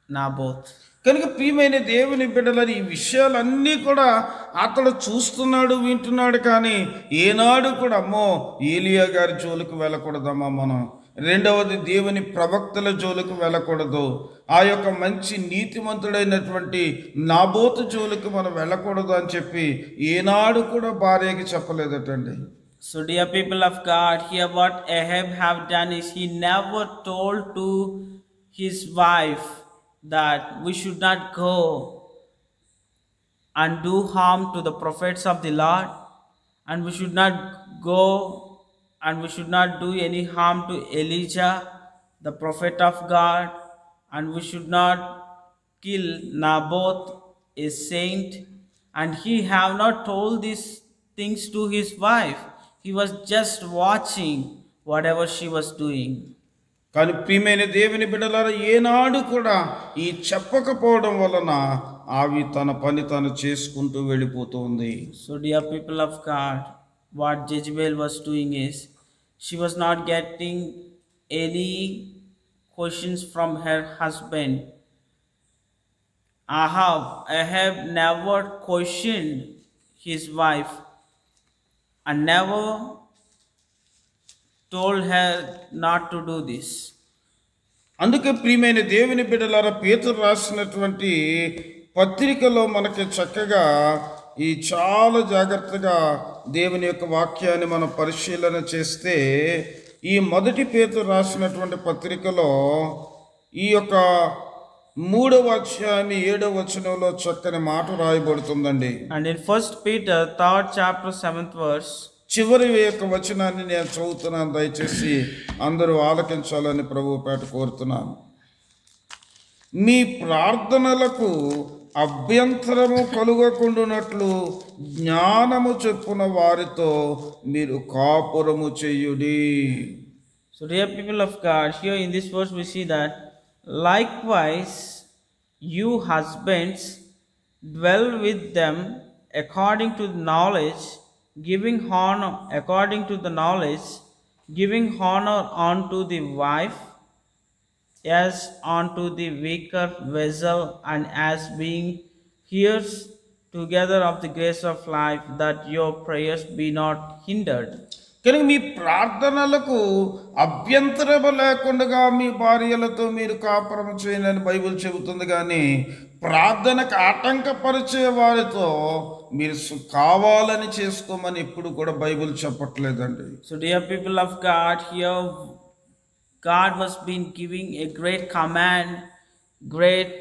Naboth.
కనుక ప్రియమైన దేవుని బిడ్డలని ఈ విషయాలన్నీ కూడా అతడు చూస్తున్నాడు, వింటున్నాడు. కానీ ఏనాడు కూడా అమ్మో ఏలియా గారి జోలికి వెళ్ళకూడదమ్మా మనం. రెండవది దేవుని ప్రవక్తల జోలికి వెళ్ళకూడదు. ఆ యొక్క మంచి నీతిమంతుడైనటువంటి నాబోతు జోలికి మనం వెళ్ళకూడదు అని చెప్పి ఏనాడు కూడా భార్యకి చెప్పలేదటండి.
So dear people of God, here what Ahab have done is he never told to his wife that we should not go and do harm to the prophets of the Lord, and we should not go and we should not do any harm to Elijah, the prophet of God, and we should not kill Naboth, a saint. And he have not told these things to his wife. He was just watching whatever she was doing.
కానీ ప్రియమైన దేవుని బిడ్డలారా ఏనాడు కూడా ఈ చెప్పకపోవడం వలన ఆవి తన పని తను చేసుకుంటూ వెళ్ళిపోతుంది.
So dear people of God, what Jezebel was doing is she was not getting any questions from her husband. Ahab never questioned his wife and never told her not to do this.
అందుకే ప్రియమైన దేవుని బిడ్డలారా పేతురు రాసినటువంటి పత్రికలో మనకి చక్కగా ఈ చాలా జాగ్రత్తగా దేవుని యొక్క వాక్యాన్ని మనం పరిశీలన చేస్తే ఈ మొదటి పేతురు రాసినటువంటి పత్రికలో ఈ యొక్క 3వ అధ్యాయం 7వ వచనంలో చక్కని మాట రాయబడుతుందండి.
And in 1 Peter 3rd chapter 7th verse,
చివరి యొక్క వచనాన్ని నేను చదువుతున్నాను, దయచేసి అందరూ ఆలకించాలని ప్రభు పేట కోరుతున్నాను. మీ ప్రార్థనలకు అభ్యంతరము కలుగకుండునట్లు జ్ఞానము చెప్పున వారితో మీరు కాపురము చేయుడి.
so dear people of God, here in this verse we see that likewise you husbands dwell with them according to knowledge, giving honor according to the knowledge, giving honor unto the wife as unto the weaker vessel, and as being heirs together of the grace of life, that your prayers be not hindered.
కనుక మీ ప్రార్థనలకు అభ్యంతరము లేకుండా మీ భార్యలతో మీరు కాపురం చేయనని Bible చెబుతుంది. కానీ ప్రార్థనకు ఆటంకపరిచే వారితో మీరు కావాలని చేసుకోమని ఎప్పుడు కూడా Bible చెప్పట్లేదండి.
So dear people of God, here God was been giving a great command, great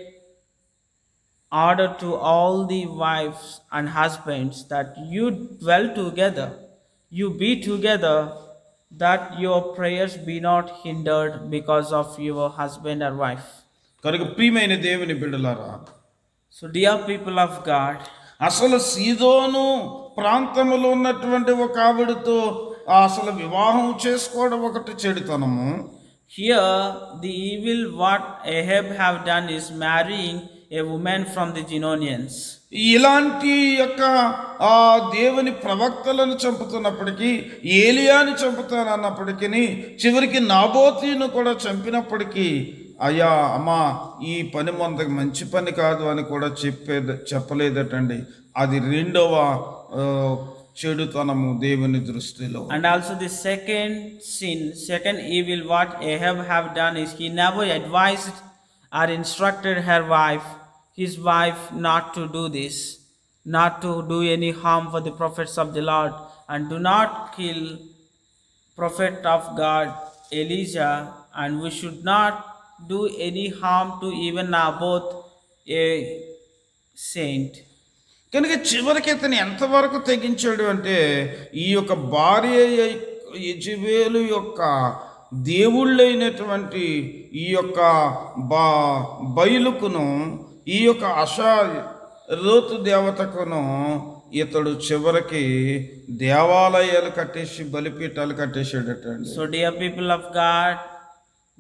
order to all the wives and husbands that you dwell together, you be together, that your prayers be not hindered because of your husband or wife.
కనుక ప్రియమైన దేవుని బిడ్డలారా,
So dear people of God,
అసలు సీదోను ప్రాంతంలో ఉన్నటువంటి ఒక ఆవిడతో అసలు వివాహం చేసుకోవడం ఒకటి చెడుతనము.
here the evil what Ahab have done is marrying a woman from the Genonians.
ఇలాంటి యొక్క ఆ దేవుని ప్రవక్తలను చంపుతున్నప్పటికీ, ఏలియాని చంపుతానన్నప్పటికీ, చివరికి నాబోతీను కూడా చంపినప్పటికీ, అయ్యా అమ్మా ఈ పని మనకు మంచి పని కాదు అని కూడా చెప్పలేదటండి. అది రెండవ చెడుతనము దేవుని దృష్టిలో.
And also the second sin, second evil what Ahab have done is he never advised or instructed his wife not to do this, not to do any harm for the prophets of the Lord, and do not kill prophet of God Elijah, and we should not do any harm to even Naboth, a saint.
కనుక చివరికి అతను ఎంతవరకు తెగించాడు అంటే, ఈ యొక్క భార్య యెజబెలు యొక్క దేవుళ్ళైనటువంటి ఈ యొక్క బయలుకును, ఈ యొక్క లోతు దేవతకును ఇతడు చివరికి దేవాలయాలు కట్టేసి బలిపీఠాలు కట్టేసాడటండి.
So dear people of God,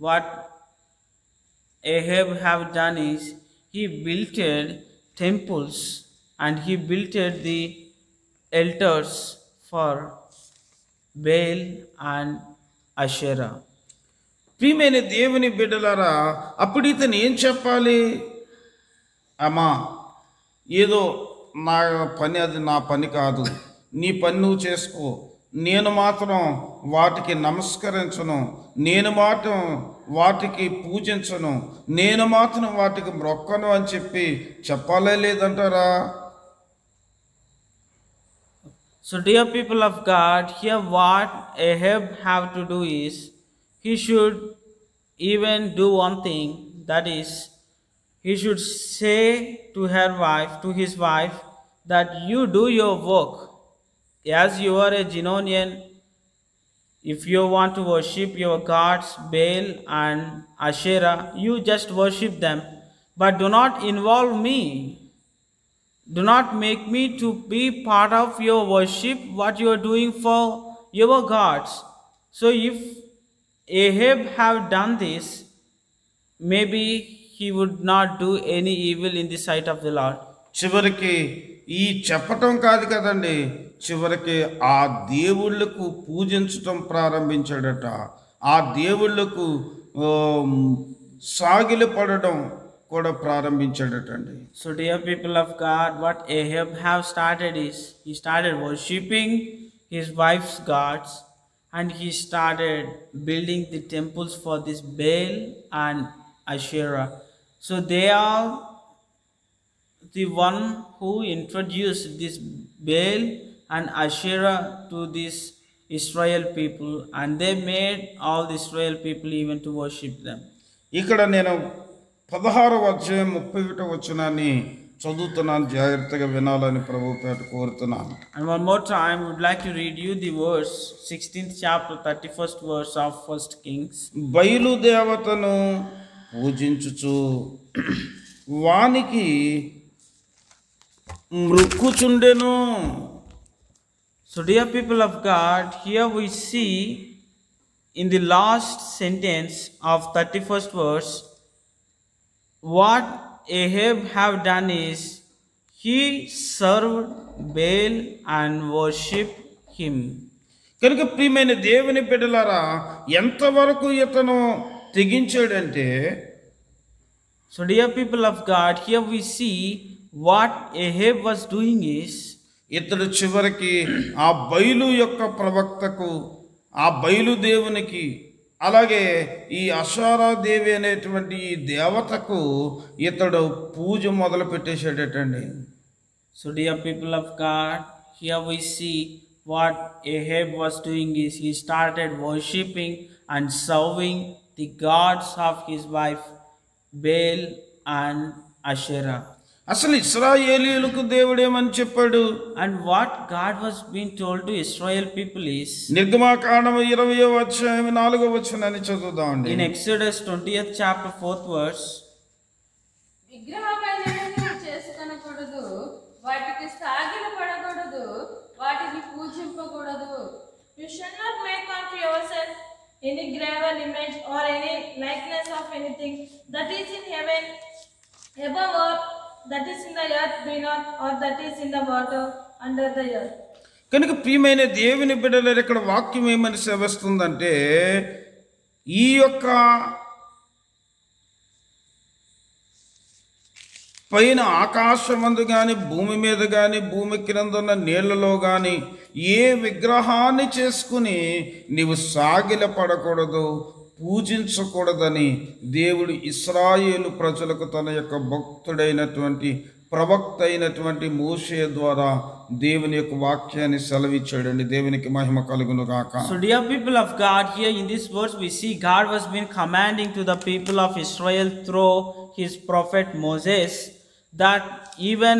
what Ahab have done is he built temples and he built the altars for Baal and Asherah.
ప్రియమైన దేవుని బిడ్డలారా, అప్పుడు ఇతను ఏం చెప్పాలి? అమ్మా, ఏదో నా పని, అది నా పని కాదు, నీ పని నువ్వు చేసుకో, నేను మాత్రం వాటికి నమస్కరించను, నేను మాత్రం వాటికి పూజించను, నేను మాత్రం వాటికి మొక్కను అని చెప్పి చెప్పాలే లేదంటారా?
So dear people of God, here what Ahab have to do is he should even do one thing, that is he should say to his wife that you do your work. As you are a Genonian, if you want to worship your gods Baal and Asherah, you just worship them, but do not involve me. Do not make me to be part of your worship, what you are doing for your gods. So if Ahab have done this, maybe he would not do any evil in the sight of the Lord.
చివరికి ఈ చెప్పటం కాదు కదండి, చివరికి ఆ దేవుళ్ళకు పూజించటం ప్రారంభించాడట. ఆ దేవుళ్ళకు సాగిలి పడడం కూడా ప్రారంభించాడటండి.
So dear people of God, what Ahab have started is he started worshipping his wife's gods and he started building the temples for this Baal and Asherah. So they are the one who introduced this Baal and Asherah to this Israel people, and they made all the Israel people even to worship them.
ఇక్కడ నేను 16వ అధ్యాయం 31వ వచనాన్ని చదువుతున్నాను, జాగ్రత్తగా వినాలని ప్రభువు పేట కోరుతున్నాను.
And one more time we would like to read you the verse 16th chapter 31st verse of 1st Kings.
బయలు దేవతను పూజించుచు వానికి మృక్కుచుండెను.
So dear people of God, here we see in the last sentence of 31st verse, what Ahab have done is he served Baal and worshipped him.
కనుక ప్రియమైన దేవుని బిడ్డలారా, ఎంతవరకు ఇతను తెగించాడంటే,
So dear people of God, here we see what Ahab was doing is
ఇతడు చివరికి ఆ బయలు యొక్క ప్రవక్తకు, ఆ బయలు దేవునికి, అలాగే ఈ అషారాదేవి అనేటువంటి ఈ దేవతకు ఇతడు పూజ మొదలు పెట్టేశాడటండి.
So dear people of God, here we see what Ahab was doing is he started worshipping and serving the gods of his wife Baal and Asherah.
అసలు ఇశ్రాయేలీయులకు దేవుడు ఏమని చెప్పాడు?
And what God was being told to Israel people is
నిర్గమాకాండం 20వ అధ్యాయం 4వ వచనాన్ని చదువుదామండి.
in Exodus 20th chapter 4th verse,
విగ్రహమైనవి చేసుకొనకూడదు, వాటికి సాగిల పడకూడదు, వాటిని పూజింపకూడదు.
You shall not make unto yourself any graven image or any likeness of anything that is in heaven above, or that is in the earth beneath, or that is in the water under the earth.
కనుక ప్రియమైన దేవుని బిడ్డలు, ఇక్కడ వాక్యం ఏమని సెలవిస్తుందంటే, ఈ యొక్క పైన ఆకాశమందు కానీ, భూమి మీద కానీ, భూమి క్రింద ఉన్న నీళ్లలో కానీ ఏ విగ్రహాన్ని చేసుకుని నీవు సాగిల పడకూడదు, పూజించకూడదని దేవుడు ఇశ్రాయేలు ప్రజలకు తన యొక్క భక్తుడైనటువంటి ప్రవక్త అయినటువంటి మోషే ద్వారా దేవుని యొక్క వాక్యాన్ని సెలవిచ్చాడండి. దేవునికి మహిమ కలుగును గాక.
so dear people of God, here in this verse we see God was been commanding to the people of Israel through his prophet Moses that even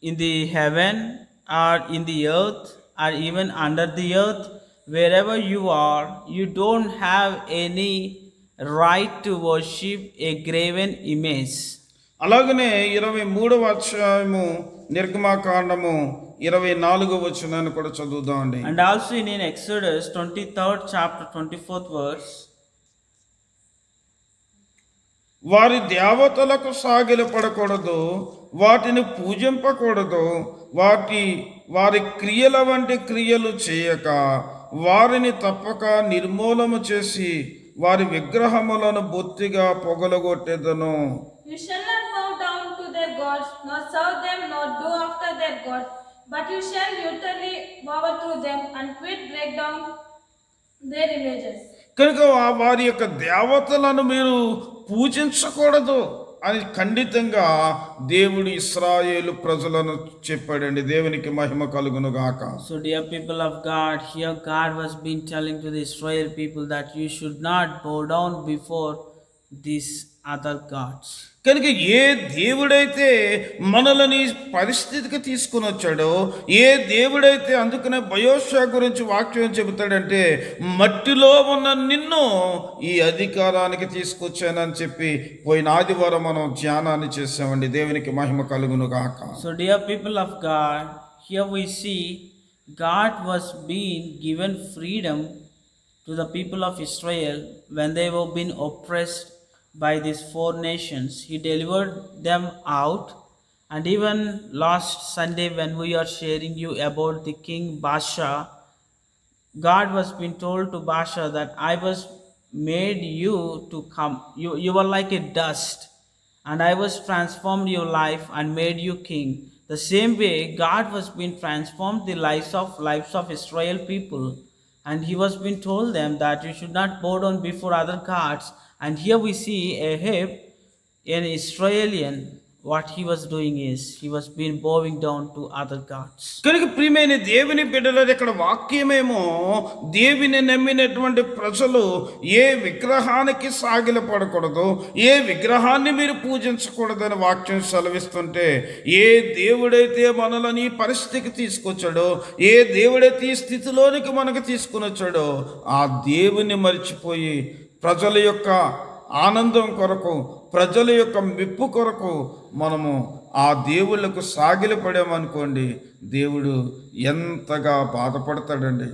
in the heaven or in the earth or even under the earth, wherever you are, you don't have any right to worship a graven image.
అలాగనే 23వ అధ్యాయము నిర్గమాకాండము 24వ వచనాన్ని కూడా చదువుదామండి.
And also in Exodus 23rd chapter 24th verse,
వారి దేవతలకు సాగిలపడకూడదు, వాటిని పూజింపకూడదు, వారి క్రియల వంటి క్రియలు చేయక వారిని తప్పక నిర్మూలము చేసి వారి విగ్రహములను బొత్తిగా పొగలగొట్టెదను.
You shall not bow down to their gods, nor serve them, nor do after their gods, but you shall utterly overthrow them and break down their images.
కనుక వారి యొక్క దేవతలను మీరు పూజించకూడదు అని ఖండితంగా దేవుడు ఇశ్రాయేలు ప్రజలను చెప్పాడండి. దేవునికి మహిమ కలుగును గాక.
so dear people of God, here God was been telling to the Israel people that you should not bow down before these other gods.
కనుక ఏ దేవుడైతే మనల్ని పరిస్థితికి తీసుకుని వచ్చాడో, ఏ దేవుడైతే, అందుకనే బయోషా గురించి వాక్యం చెబుతాడంటే, మట్టిలో ఉన్న నిన్ను ఈ అధికారానికి తీసుకొచ్చానని చెప్పి పోయిన ఆదివారం మనం ధ్యానాన్ని చేసామండి. దేవునికి మహిమ కలుగును గాక.
So dear people of God, here we see God was being given freedom to the people of Israel when they were being oppressed by these four nations. He delivered them out. And even last Sunday when we are sharing you about the king Baasha, God was being told to Baasha that I was made you to come. You were like a dust, and I was transformed your life and made you king. The same way God was being transformed the lives of Israel people, and he was being told them that you should not bow down before other gods. And here we see Ahab, an Israelian, what he was doing is he was being bowing down to other gods.
కనుక ప్రియమైన దేవుని బిడ్డలారా, ఇక్కడ వాక్యమేమో దేవుని నమ్మినటువంటి ప్రజలు ఏ విగ్రహానికి సాగిలపడకూడదు, ఏ విగ్రహాన్ని మీరు పూజించకూడదని వాక్యం సెలవిస్తుంటే, ఏ దేవుడైతే మనల్ని ఈ పరిస్థితికి తీసుకొచ్చాడో, ఏ దేవుడైతే ఈ స్థితిలోనికి మనకు తీసుకుని వచ్చాడో, ఆ దేవుని మర్చిపోయి ప్రజల యొక్క ఆనందం కొరకు, ప్రజల యొక్క మెప్పు కొరకు మనము ఆ దేవుళ్ళకు సాగిలపడామనుకోండి, దేవుడు ఎంతగా బాధపడతాడండి.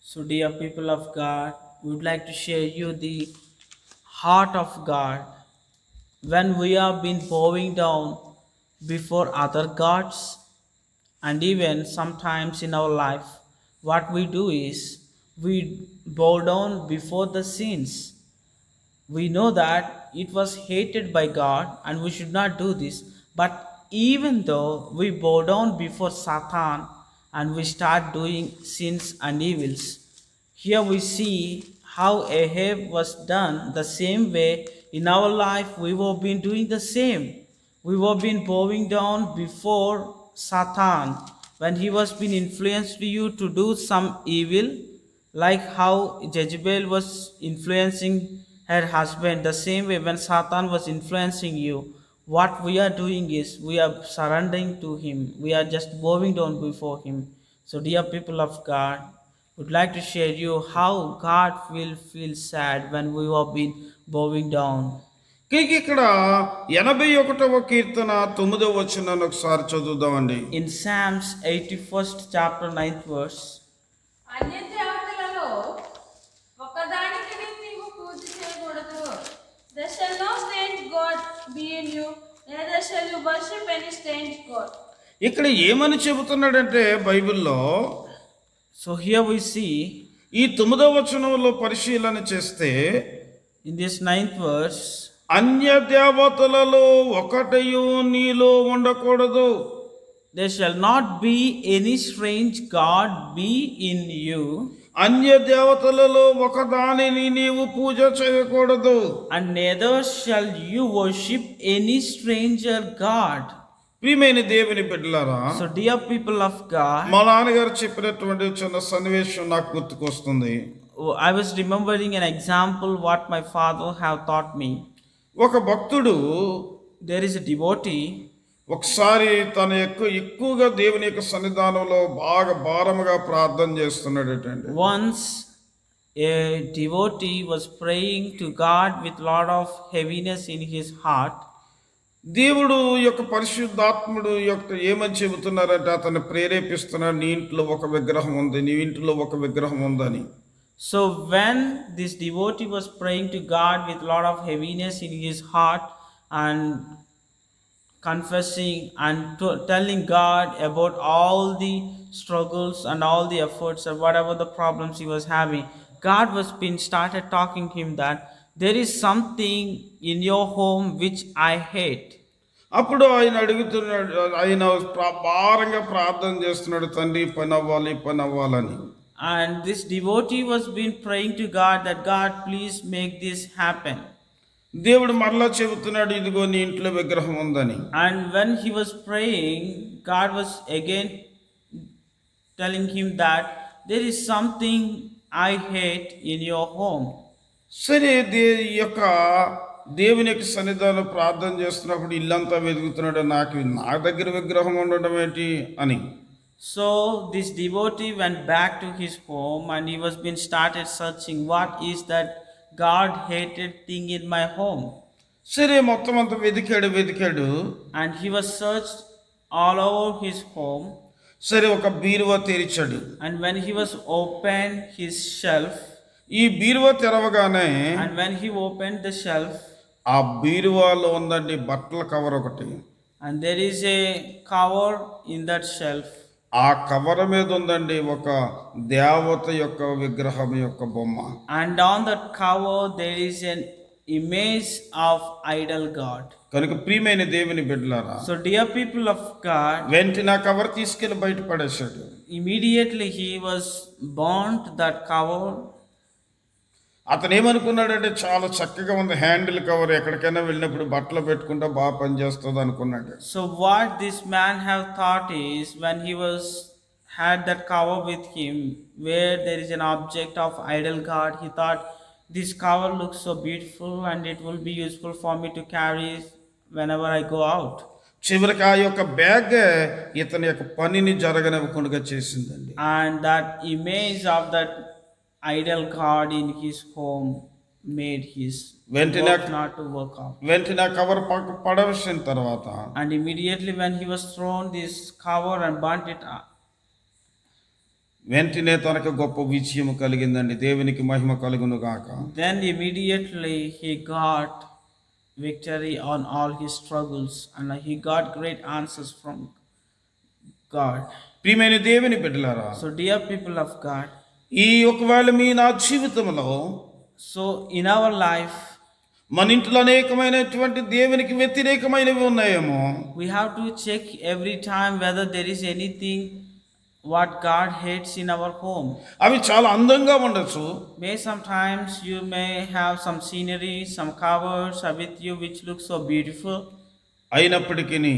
So dear people of God, we would like to share you the heart of God when we have been bowing down before other gods. And even sometimes in our life, what we do is we bow down before the sins. We know that it was hated by God and we should not do this. But even though we bow down before Satan and we start doing sins and evils, here we see how Ahab was done the same way. In our life we were been doing the same. We were been bowing down before Satan when he was being influenced you to do some evil, like how Jezebel was influencing her husband. The same way when Satan was influencing you, what we are doing is we are surrendering to him. We are just bowing down before him. So dear people of God, would like to share you how God will feel sad when we have been bowing down.
ఇక్కడ 81వ కీర్తన 9వ వచనాన్ని ఒకసారి చదువుదామండి.
In Psalms 81st chapter 9th verse,
అన్య దేవతలలో ఒకదానికి నీవు పూజ చేయకూడదు.
There shall no strange god be in you, neither shall you worship any strange god.
ఇక్కడ ఏమని చెబుతున్నాడంటే బైబిల్లో,
so here we see
ఈ 9వ వచనంలో పరిశీలన చేస్తే,
in this 9th verse,
అన్య దేవతలలో ఒకటయు నీలో ఉండకూడదు.
there shall not be any strange god be in you,
అన్య దేవతలలో ఒకదానిని నీవు పూజ చేయకూడదు.
and neither shall you worship any stranger god.
ప్రియమైన దేవుని బిడ్డలారా,
So dear people of God,
మా నాన్నగారు చెప్పినటువంటి చిన్న సన్నివేశం నాకు గుర్తుకొస్తుంది.
I was remembering an example what my father have taught me.
ఒక భక్తుడు
There is a devotee.
ఒకసారి తన ఎక్కువగా దేవుని యొక్క సన్నిధానంలో బాగా భారముగా ప్రార్థన చేస్తున్నాడటండి.
Once a devotee was praying to God with lot of heaviness in his heart,
దేవుడు యొక్క పరిశుద్ధాత్ముడు యొక్క ఏమని చెబుతున్నారంటే అతన్ని ప్రేరేపిస్తున్నాడు, నీ ఇంట్లో ఒక విగ్రహం ఉంది, నీ ఇంట్లో ఒక విగ్రహం ఉందని.
so when this devotee was praying to God with lot of heaviness in his heart and confessing and telling God about all the struggles and all the efforts and whatever the problems he was having, God was been started talking to him that there is something in your home which I hate.
అప్పుడు ఆయన అడుగుతున్నాడు, ఆయన భారంగా ప్రార్థన చేస్తున్నాడు, తండ్రి పని అవ్వాలని.
And this devotee was been praying to God that God please make this happen.
దేవుడు మరలా చెబుతున్నాడు, ఇదిగో నీ ఇంట్లో విగ్రహం ఉందని.
And when he was praying, God was again telling him that there is something I hate in your home.
సరే, దేవుని యొక్క సన్నిధానం ప్రార్థన చేస్తున్నప్పుడు ఇల్లంతా వెతుకుతున్నాడు, నా దగ్గర విగ్రహం ఉండడం ఏంటి అని.
So this devotee went back to his home and he was been started searching what is that God hated thing in my home.
సరే, మొత్తం అంతా వెతికాడు.
And he was searched all over his home.
సరే, ఒక బీరువా తెరిచాడు.
And when he was opened his shelf,
ఈ బీరువా తెరవగానే
and when he opened the shelf,
ఆ బీరువాలో ఉందండి బట్టల కవర్ ఒకటి.
and there is a cover in that shelf.
ఆ కవర్ మీద ఉందండి ఒక దేవత యొక్క విగ్రహం యొక్క బొమ్మ.
And on that cover there is an image of idol god.
కనుక ప్రియమైన దేవుని బిడ్డలారా,
So dear people of God,
వెంటనే ఆ కవర్ తీసుకెళ్లి బయట పడేశాడు.
immediately he was burnt that cover.
అతను ఏమనుకున్నాడంటే చాలా చక్కగా ఉంది హ్యాండిల్ కవర్, ఎక్కడికైనా వెళ్ళినప్పుడు బట్టలు పెట్టుకుంటే బాగా పనిచేస్తుంది అనుకున్నాడు.
So what this man have thought is, when he had that cover with him where there is an object of idol god, he thought this cover looks so beautiful and it will be useful for me to carry whenever I go out.
చివరికి ఆ యొక్క bag ఇతని యొక్క పనిని జరగనివ్వకుండా చేసిందండి.
And that image of that idol god in his home made his work not to work out.
వెంటనే cover పడవేసిన తర్వాత,
and immediately when he was thrown this cover and burnt it up,
వెంటనే తనకు గొప్ప విజయం కలిగిందండి. దేవునికి మహిమ కలుగును గాక.
then immediately he got victory on all his struggles and he got great answers from God.
ప్రియమైన దేవుని బిడ్డలారా,
So dear people of God,
ఈ ఒకవేళ నా జీవితంలో,
so in our life
మన ఇంట్లో అనేకమైనటువంటి దేవునికి వ్యతిరేకమైనవి ఉన్నాయేమో.
we have to check every time whether there is anything what God hates in our home.
అవి చాలా అందంగా ఉండొచ్చు.
May sometimes you may have some scenery, some covers are with you which look so beautiful,
అయినప్పటికీ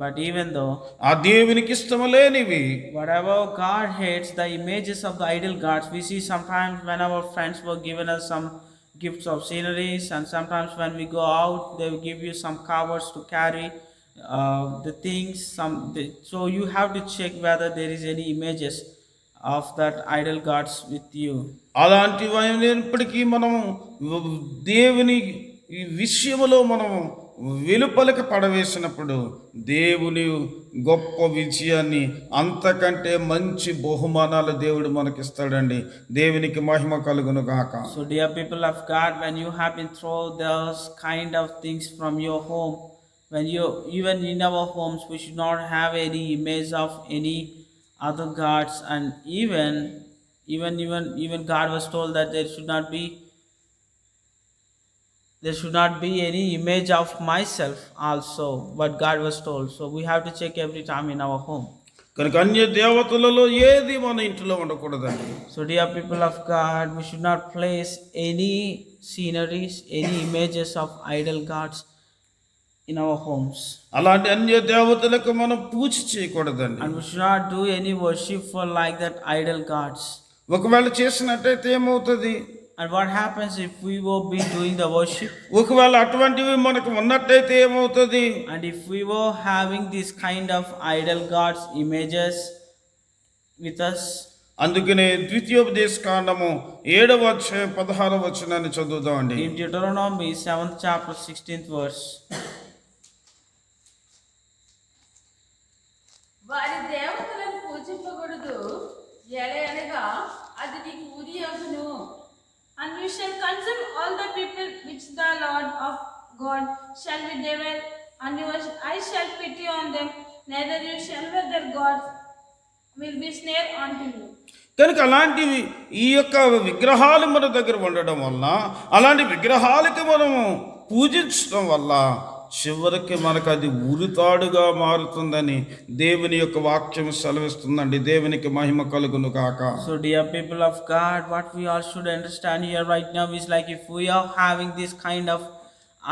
but even though
ఆ దేవునికి ఇష్టం లేనివి,
whatever God hates, the images of the idol gods, we see sometimes when our friends were given us some gifts of sceneries, and sometimes when we go out they will give you some covers to carry the things. So you have to check whether there is any images of that idol gods with you.
అలాంటివైనప్పటికీ మనం దేవుని ఈ విషయంలో మనం వెలుపలికి పడవేసినప్పుడు దేవుని గొప్ప విజయాన్ని, అంతకంటే మంచి బహుమానాలు దేవుడు మనకిస్తాడండి. దేవునికి మహిమ కలుగును గాక.
So dear people of God, when you have been thrown those kind of things from your home, when you, even in our homes, we should not have any image of any other gods, and even God was told that there should not be any image of myself also, what God was told. So we have to check every time in our home.
కనుక అన్య దేవతలలో ఏది మన ఇంట్లో ఉండకూడదండి.
So dear people of God, we should not place any sceneries, any images of idol gods in our homes.
అలాంటి అన్య దేవతలకు మనం పూజ చేయకూడదండి.
And we should not do any worship for like that idol gods.
ఒకవేళ చేసినట్టయితే ఏమవుతుంది?
And what happens if we will be doing the worship?
ఒకవేళ అటువంటివి మనకు ఉన్నట్టయితే ఏమవుతుంది?
And if we were having this kind of idol gods images with us,
అందుకనే ద్వితీయోపదేశ కాండము 7వ అధ్యాయం 16వ వచనాన్ని చదువుదామండి.
In Deuteronomy 7th chapter 16th verse.
వారి దేవతలను పూజింపకూడదు, ఎలయనగా అది నీకు ఉరి అగును.
And you shall consume all the people which the Lord of God shall be devil, and I shall pity on them, neither you shall let their gods will be snare unto you.
కనుక అలాంటివి ఈ యొక్క విగ్రహాలు మన దగ్గర ఉండడం వల్ల, అలాంటి విగ్రహాలకి మనము పూజించడం వల్ల చివరికి మనకు అది ఉరితాడుగా మారుతుందని దేవుని యొక్క వాక్యం సెలవిస్తుందండి. దేవునికి మహిమ కలుగును గాక.
So dear people of God, what we all should understand here right now is like if we are having this kind of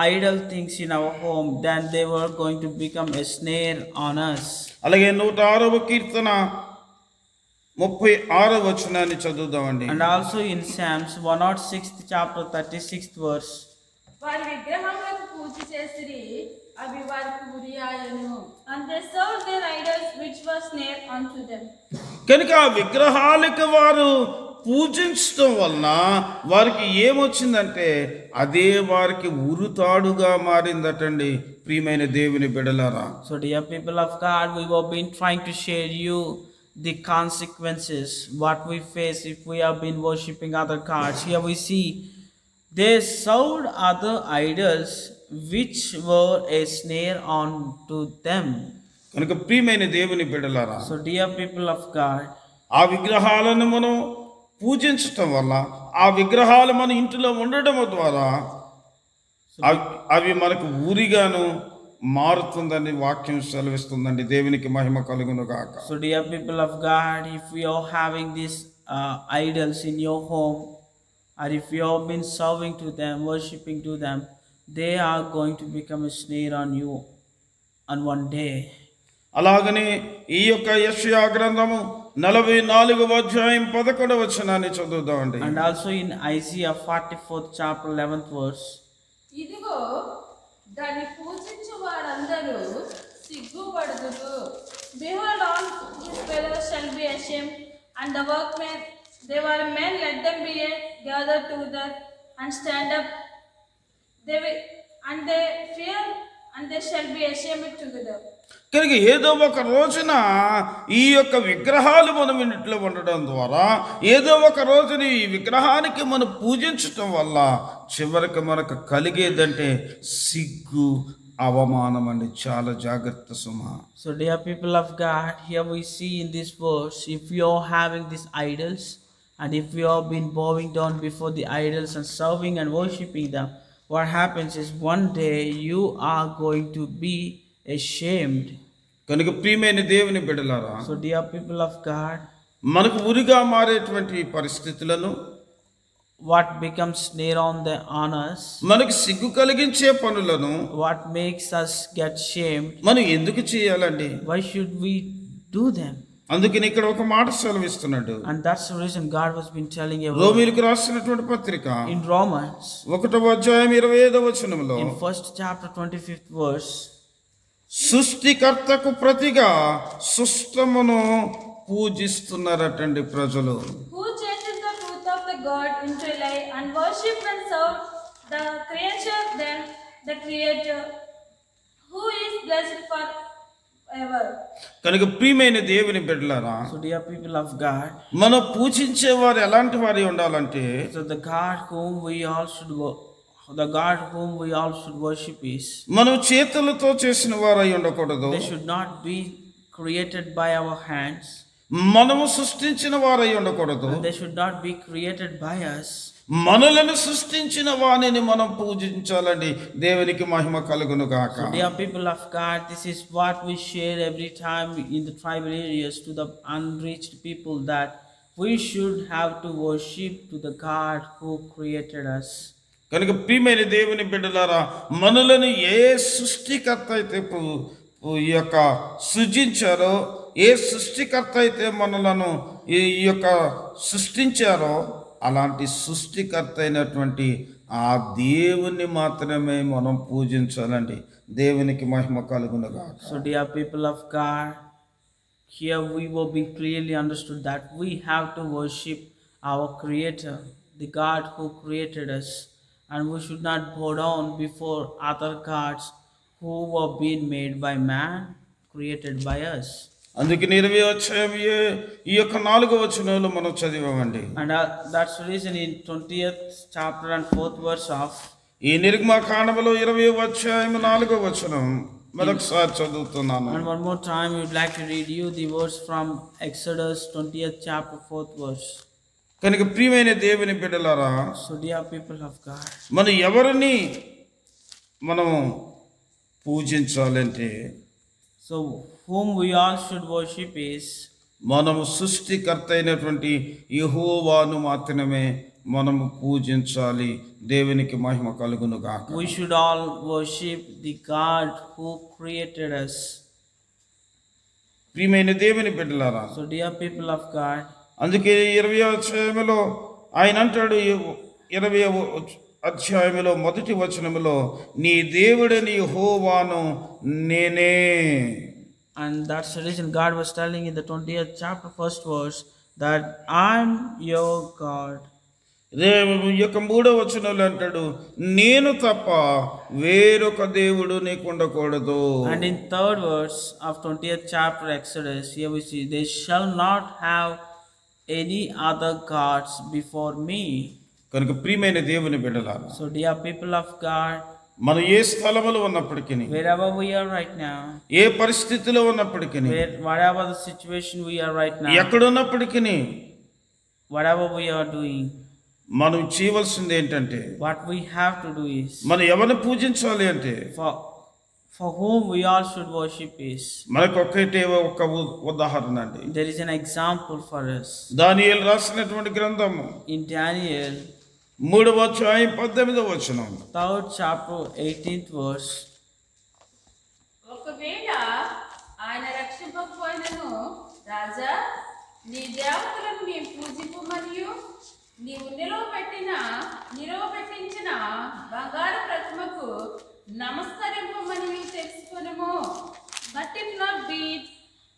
idol things in our home, then they were going to become a snare on us.
అలాగే 106వ కీర్తన 36వ వచనాన్ని చదువుదామండి.
And also in Psalms 106th chapter 36th verse.
వారి విగ్రహములకు పూజ చేసిరి, అవి వారికి ఉరి ఆయను.
And they served their idols which were snare unto them.
కనుక ఆ విగ్రహాలకు వారు పూజించడం వలన వారికి ఏమొచ్చిందంటే అదే వారికి ఉరుతాడుగా మారిందటండి. ప్రియమైన దేవుని బిడ్డలారా,
So dear people of God, we have been trying to share you the consequences what we face if we have been worshipping other gods. Here we see they served other idols which were a snare unto them.
కనుక ప్రియమైన దేవుని బిడ్డలారా,
So dear people of God,
ఆ విగ్రహాలను మనం పూజించటం వల్ల, ఆ విగ్రహాలు మన ఇంటిలో ఉండడం ద్వారా అవి మనకు ఊరిగాను మారుతుందని వాక్యం సెలవిస్తుందండి. దేవునికి మహిమ కలుగును గాక.
So dear people of God, if we are having these idols in your home, or if you have been serving to them, worshipping to them, they are going to become a snare on you on one day.
అలాగనే ఈ యొక్క యెషయా గ్రంథము 44వ అధ్యాయం 11వ వచనాన్ని చదువుదామండి.
And also in Isaiah 44th chapter 11th verse.
ఇదిగో దాన్ని పూజించు వారందరూ సిగ్గుపడుదురు.
Behold, all his fellows shall be ashamed, and the workmen, they were men, let them be gathered together and stand up. And they fear, and they shall be ashamed together.
కనుక ఏదో ఒక రోజున ఈ యొక్క విగ్రహాలు మనం ఇంట్లో ఉండడం ద్వారా, ఏదో ఒక రోజున ఈ విగ్రహానికి మనం పూజించటం వల్ల చివరికి మనకు కలిగేదంటే సిగ్గు, అవమానం అండి. చాలా జాగ్రత్త సుమా.
So dear people of God, here we see in this verse, if you are having these idols, and if you have been bowing down before the idols and serving and worshipping them, what happens is one day you are going to be ashamed.
కనుక ప్రియమైన దేవుని బిడ్డలారా,
So dear people of God,
మనకు ఉరిగా మారేటువంటి పరిస్థితులను,
what becomes snare on us,
మనకు సిగ్గు కలిగించే పనులను
what makes us get shamed,
మనం ఎందుకు చేయాలండి?
why should we do them?
అందుకని ఇక్కడ ఒక మాట సెలవిస్తున్నాడు.
And that's the reason God has been telling you
రోమీయులకు రాసినటువంటి పత్రిక
in Romans
1వ అధ్యాయం 25వ వచనంలో,
in 1st chapter 25th verse.
సృష్టికర్తకు ప్రతిగా సృష్టమును పూజిస్తున్నారటండి ప్రజలు.
Who changes the truth of the God into a lie, and worship and serve the creature than the Creator, who is blessed forever.
కనుక ప్రియమైన దేవుని బిడ్డలారా,
So dear people of God,
మనం పూజించే వారు ఎలాంటి వారి ఉండాలంటే,
so the God whom we all should worship is,
మనం చేతులతో చేసిన వారై ఉండకూడదు.
they should not be created by our hands,
మనము సృష్టించిన వారై ఉండకూడదు.
and they should not be created by us.
మనలను సృష్టించిన వానిని మనం పూజించాలండి. దేవునికి మహిమ కలుగును గాక.
So dear people of God, this is what we share every time in the tribal areas to the unreached people, that we should have to worship to the God who created us.
కనుక ప్రియమైన దేవుని బిడ్డలారా, మనలను ఏ సృష్టికర్త అయితే ఈ యొక్క సృజించారో, ఏ సృష్టికర్త అయితే మనలను ఈ యొక్క సృష్టించారో, అలాంటి సృష్టికర్త అయినటువంటి ఆ దేవుణ్ణి మాత్రమే మనం పూజించాలండి. దేవునికి మహిమ కలుగును గాక.
So dear people of God, Here we were being clearly understood that we have to worship our Creator, the God who created us, and we should not bow down before other gods who were being made by man, created by us.
అందుకని 20వ అధ్యాయం ఈ యొక్క 4వ వచనంలో మనం చదివామండి.
And that's the reason in 20th chapter and 4th verse of
ఈ నిర్గమకాండములో 20వ అధ్యాయం 4వ వచనం మరొకసారి చదువుతున్నాను.
and one more time we would like to read you the verse from Exodus 20th chapter 4th verse.
కనుక ప్రియమైన దేవుని బిడ్డలారా,
So dear people of God,
మనం ఎవరిని మనం పూజించాలంటే
so whom we all should worship is
మనము సృష్టికర్త అయినటువంటి యెహోవాను మాత్రమే మనము పూజించాలి. దేవునికి మహిమ కలుగును గాక.
we should all worship the God who created us.
ప్రియమైన దేవుని బిడ్డలారా,
So dear people of God,
అందుకే 20వ అధ్యాయంలో ఆయన అంటాడు, 20వ అధ్యాయంలో మొదటి వచనములో నీ దేవుడని యెహోవాను నేనే.
and that's the reason God was telling in the 20th chapter first verse that I'm your God.
ఈ యొక్క 3వ వచనంలో అంటాడు, నేను తప్ప వేరొక దేవుడు నీకు ఉండకూడదు.
And in third verse of 20th chapter Exodus, here we see, they shall not have any other gods before me.
కనుక ప్రియమైన దేవుని బిడ్డలారా,
So dear people of God,
మనం ఏ స్థలములో ఉన్నప్పటికీ,
wherever we are right now,
ఏ పరిస్థితిలో ఉన్నప్పటికీ,
whatever the situation we are right now,
ఎక్కడున్నప్పటికీ
whatever we are doing,
మనం చేయవలసింది ఏంటంటే,
what we have to do is,
మనం ఎవరిని పూజించాలి అంటే
for whom we all should worship is,
మనకు ఒక ఉదాహరణ అండి.
there is an example for us.
దానియేలు రాసినటువంటి గ్రంథము
In Daniel
3వ అధ్యాయం 18వ వచనం,
3rd chapter 18th verse,
ఒకవేళ ఆయన రక్షింపకపోయినను, రాజా నీ దేవతలను నీ పూజింపమనియు నీవు నిలువబెట్టించిన బంగారు ప్రతిమకు నమస్కరింపమనియు తెలుసుకొనుము.
But if not be it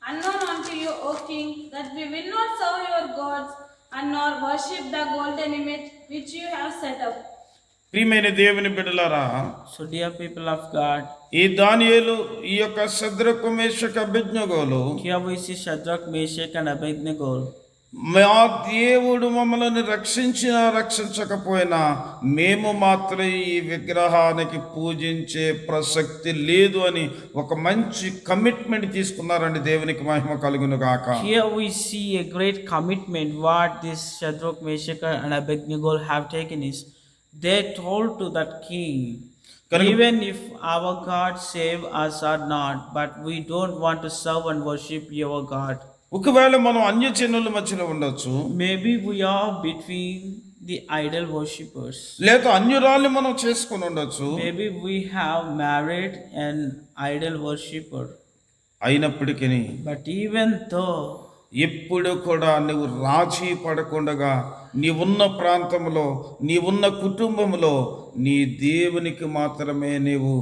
unknown unto you, O king, that we will not serve your gods and nor worship the golden image which you have set up.
ప్రియమైన దేవుని బిడ్డలారా,
so dear people of God,
ఈ దానియేలు ఈ యొక్క శద్రకు మేషకు అబేద్నెగోలు,
here we see Shadrach, Meshach and Abednego,
మా దేవుడు మమ్మల్ని రక్షించకపోయినా మేము మాత్రం ఈ విగ్రహానికి పూజించే ప్రసక్తి లేదు అని ఒక మంచి కమిట్మెంట్ తీసుకున్నారండి. దేవునికి మహిమ కలుగును గాక.
here we see a great commitment what this Shadrach, Meshach and Abednego have taken is, they told to that king, even if our God save us or not, but we don't want to serve and worship your God.
ఒకవేళ మనం అన్యజనుల మధ్యలో ఉండొచ్చు,
maybe we are between the idol worshippers,
లేదా అన్యురాల్ని మనం చేసుకొని ఉండొచ్చు,
maybe we have married an idol worshipper,
అయినప్పటికీ
but even though
ఎప్పుడు కూడా నువ్వు రాజీ పడకుండా నీవున్న ప్రాంతంలో నీవున్న కుటుంబంలో నీ దేవునికి మాత్రమే నీవు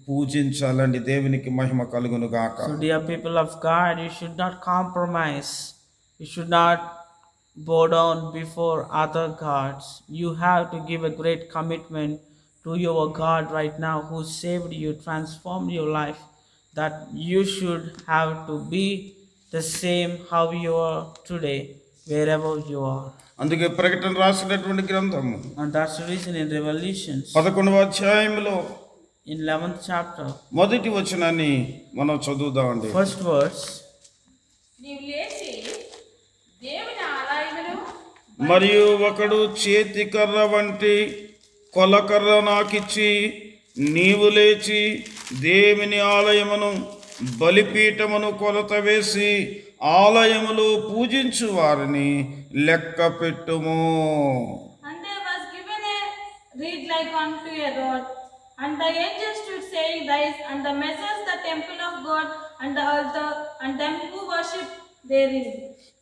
పూజించాలండి. దేవునికి మహిమ కలుగును గాక.
So dear people of God, you should not compromise, you should not bow down before other gods. You have to give a great commitment to your God right now who saved you, transformed your life, that you should have to be the same how you are today wherever you are.
అందుకే ప్రకటన రాసినటువంటి గ్రంథము,
And that's the reason in Revelations
11వ అధ్యాయంలో
in 11th chapter
మొదటి వచనాన్ని మనం చదువుదామండి.
first verse,
నీవు లేచి దేవుని ఆలయమును
మరియు ఒకడు చేతికర్ర వంటి కొలకర్ర నాకిచ్చి, నీవు లేచి దేవుని ఆలయమును బలిపీఠమును కొలత వేసి ఆలయములో పూజించు వారిని లెక్క పెట్టుము.
And there was given a reed like unto a rod, and the angel stood saying thus, and the measures the temple of God, and the altar, and them who worship therein.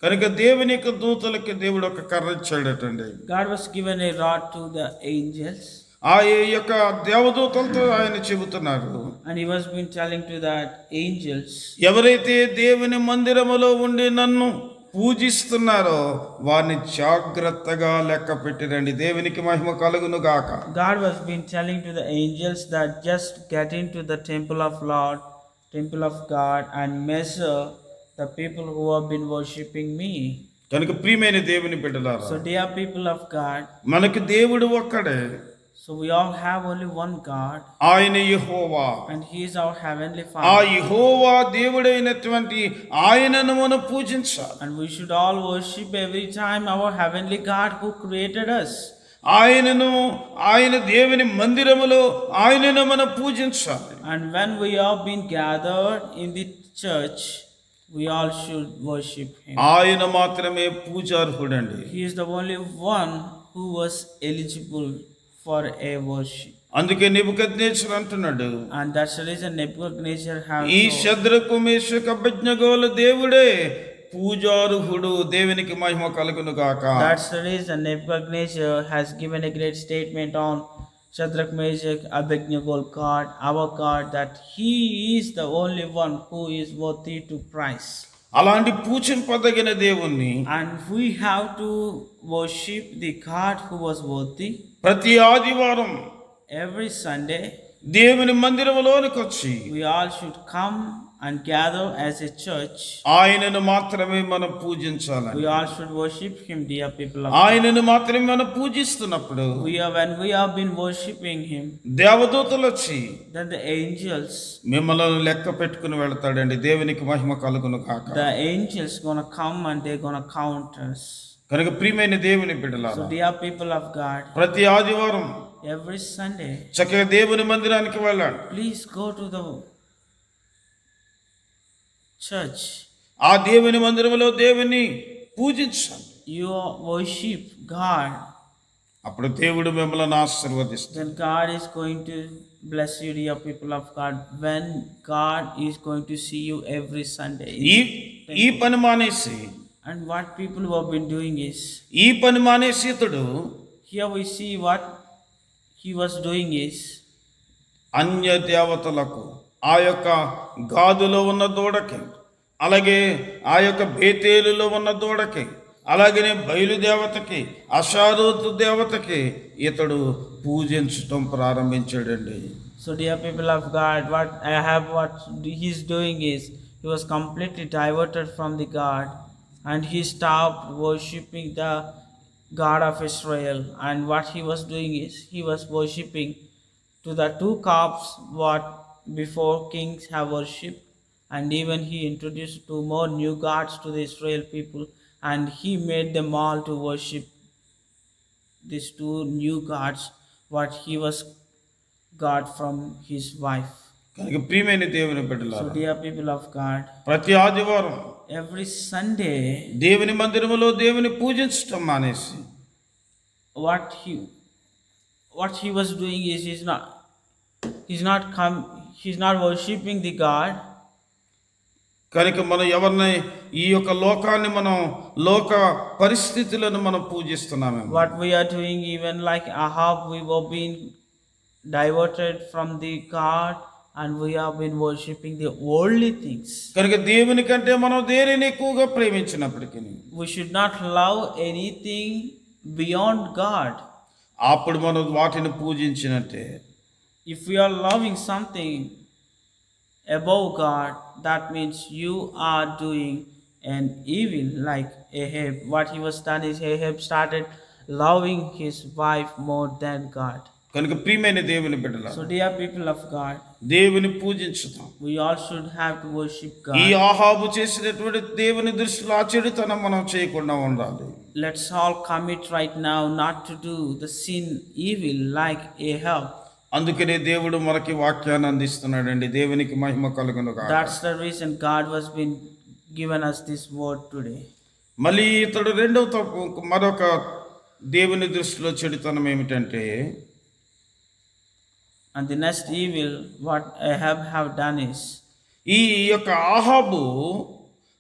కనుక దేవుని యొక్క దూతలకి దేవుడు ఒక కర్ర ఇచ్చాడటండి.
God was given a rod to the angels,
ఆ యొక్క దేవదూతలతో ఆయన చెబుతున్నారు,
And he was been telling to that angels,
ఎవరైతే దేవుని మందిరములో ఉండి నన్ను పూజిస్తున్నారో వారిని జాగ్రత్తగా లెక్క పెట్టిరండి. దేవునికి మహిమ కలుగును గాక.
God was been telling to the angels that just get into the temple of Lord, temple of God, and measure the people who have been worshipping me.
కనుక ప్రియమైన దేవుని బిడ్డలారా,
So dear people of God,
మనకు దేవుడు ఒక్కడే,
so we all have only one God,
ఆయన యెహోవా.
and he is our heavenly
ఆ
Father.
యెహోవా దేవుడైనటువంటి ఆయనను మనం పూజించాలి.
And we should all worship every time our heavenly God who created us.
ఆయన దేవుని మందిరములో ఆయనను మనం పూజించాలి.
And when we have been gathered in the church, we all should worship him.
ఆయన మాత్రమే పూజార్హుడండి.
He is the only one who was eligible for a worship.
అందుకే నెబుకద్నెజరు అంటున్నాడు,
And that's the reason Nebuchadnezzar have
ఈ
told.
శద్రకు మేషకు అబేద్నెగోల దేవుడే పూజార్హుడు. దేవునికి మహిమ కలుగును గాక.
That's the reason Nebuchadnezzar has given a great statement on Shadrach, Meshach, Abednego God, our God, that he is the only one who is worthy to praise.
అలాంటి పూజింపదగిన దేవుణ్ణి
And we have to worship the God who was worthy.
ప్రతి ఆదివారం
Every Sunday,
దేవుని మందిరములోనికి వచ్చి
we all should come and gather as a church.
ఆయనను మాత్రమే మనం పూజించాలని.
We all should worship him, dear people of
ఆయనను మాత్రమే మనం పూజిస్తున్నప్పుడు
when we have been worshiping him,
దేవదూతలు వచ్చి
then the angels,
మిమ్మల్ని లెక్క పెట్టుకుని వెళ్తాడండి. దేవునికి మహిమ కలుగును కాక.
the angels gonna come and they're gonna count us.
కనుక ప్రియమైన దేవుని
So
బిడ్డలారా,
dear people of God,
ప్రతి ఆదివారం
every Sunday,
చక్కగా దేవుని మందిరానికి వెళ్ళండి.
please go to the church.
ఆ దేవుని మందిరంలో దేవుని పూజించండి.
You worship God.
అప్పుడు దేవుడు మిమ్మల్ని ఆశీర్వదిస్తాడు.
Then God is going to bless you, dear people of God, when God is going to see you every Sunday.
ఈ పని మానేసి
And what people who have been doing is,
ఈ పని మానేసి ఇతడు
here we see what he was doing is,
అన్య దేవతలకు, ఆ యొక్క గాదులో ఉన్న దూడకి, అలాగే ఆ యొక్క బేతేలులో ఉన్న దూడకి, అలాగనే బయలుదేవతకి, అషారోతు దేవతకి ఇతడు పూజించటం ప్రారంభించాడండి.
So dear people of God, what he's doing is, he was completely diverted from the God, and he stopped worshipping the God of Israel. And what he was doing is, he was worshipping to the two calves what before kings have worshipped, and even he introduced two more new gods to the Israel people, and he made them all to worship these two new gods what he was got from his wife.
కనుక ప్రియమైన దేవుని
So
బిడ్డలారా,
dear people of God,
ప్రతి ఆదివారం
every Sunday,
దేవుని మందిరములో దేవుని పూజించటం మానేసి
what he was doing is, he's not worshipping the God.
కనుక మనం ఎవరిని, ఈ యొక్క లోకాన్ని మనం, లోక పరిస్థితులను మనం పూజిస్తున్నామేమో.
What we are doing, even like Ahab, we were being diverted from the God, and we have been worshipping the worldly things.
కనుక దేవుని కంటే మనం దేనిని ఎక్కువగా ప్రేమించినప్పటికీ
We should not love anything beyond God.
అప్పుడు మనం వాటిని పూజించినట్టే.
If we are loving something above God, that means you are doing an evil, like Ahab. What he was done is, Ahab started loving his wife more than God.
కనుక ప్రియమైన దేవుని బిడ్డలారా,
So dear people of God,
దేవుని పూజించుతాం.
we all should have to worship
ఈ
God.
ఆహాబు చేసినటువంటి దేవుని దృష్టిలో ఆ చెడుతనం మనం చేయకుండా ఉండాలి.
Let's all commit right now not to do the sin evil like Ahab.
అందుకనే దేవుడు మనకి వాక్యాన్ని అందిస్తున్నాడండి. దేవునికి మహిమ కలుగును గాక.
That's the reason God was been given us this word today.
మళ్ళీ ఇతడు రెండవ తప్పు, మరొక దేవుని దృష్టిలో చెడుతనం ఏమిటంటే,
And the next evil what Ahab have done is,
ఈ యొక్క ఆహాబు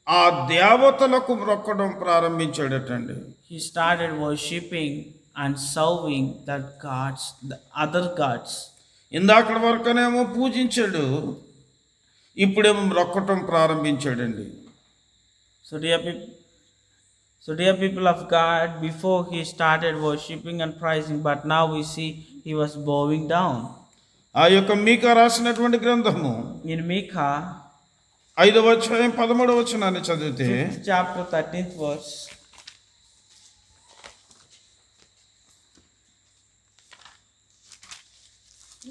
ఆ దేవతలకు మొక్కడం ప్రారంభించాడటండి.
he started worshipping and serving the other gods.
ఇందాకటి వరకునేమో పూజించాడు, ఇప్పుడేమో మొక్కటం ప్రారంభించాడండి.
So dear people of God, before he started worshipping and praising, but now we see he was bowing down.
ఆ యొక్క మీకా రాసినటువంటి గ్రంథము
In Micah
5వ అధ్యాయం 13వ వచనాన్ని చదివితే,
5th chapter 13th verse.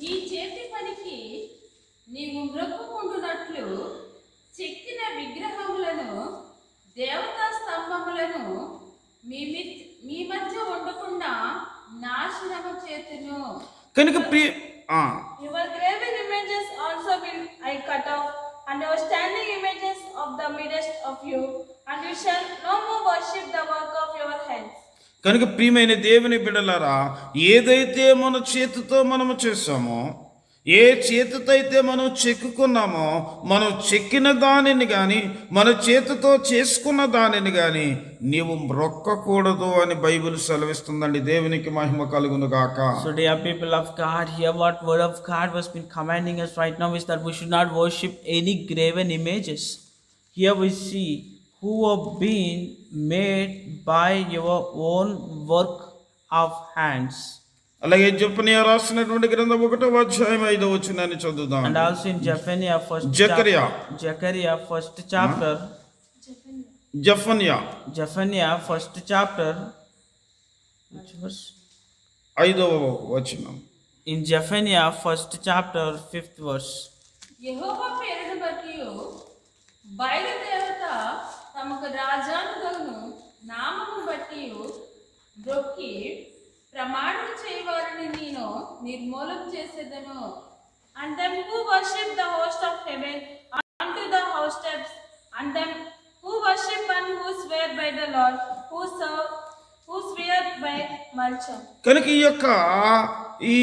నీ చేతి పనికి నీవు మ్రొక్కుకుంటున్నట్లు చెక్కిన విగ్రహములను దేవతా స్తంభములను మీ మధ్య ఉండకుండా నాశనము చేతును.
కనుక
Your graven images also will I cut off, and your standing images of the midst of you, and you shall no more worship the work of your hands.
కనుక ప్రియమైన దేవుని బిడ్డలారా, ఏదైతే మన చేతితో మనము చేసామో, ఏ చేతితో అయితే మనం చెక్కుకున్నామో, మనం చెక్కిన దానిని కానీ మన చేతితో చేసుకున్న దానిని కానీ నీవు మ్రొక్కకూడదు అని బైబిల్ సెలవిస్తుందండి. దేవునికి మహిమ కలుగును గాక.
So dear people of God, here what word of God was been commanding us right now is that we should not worship any graven images. Here we see who have been made by your own work of hands.
అలాగే జెఫన్యా రాసినటువంటి గ్రంథం 1వ అధ్యాయం 5వ వచనాన్ని చదువుదాం.
And also in Zephaniah first
Zechariah.
Zechariah first chapter. Zephaniah first chapter. Which verse?
5వ వచనం.
In Zephaniah first chapter 5th verse.
యెహోవా పేరును బట్టి బయలుదేవత తమకు రాజానుగను నామము బట్టి దొక్కి ప్రమాణం చేయవారిని నేను నిర్మూలం చేసేదను.
And them who worship the host of heaven unto the house steps, and them who worship and who swear by the Lord, who swear by Malcham.
కనుక ఈ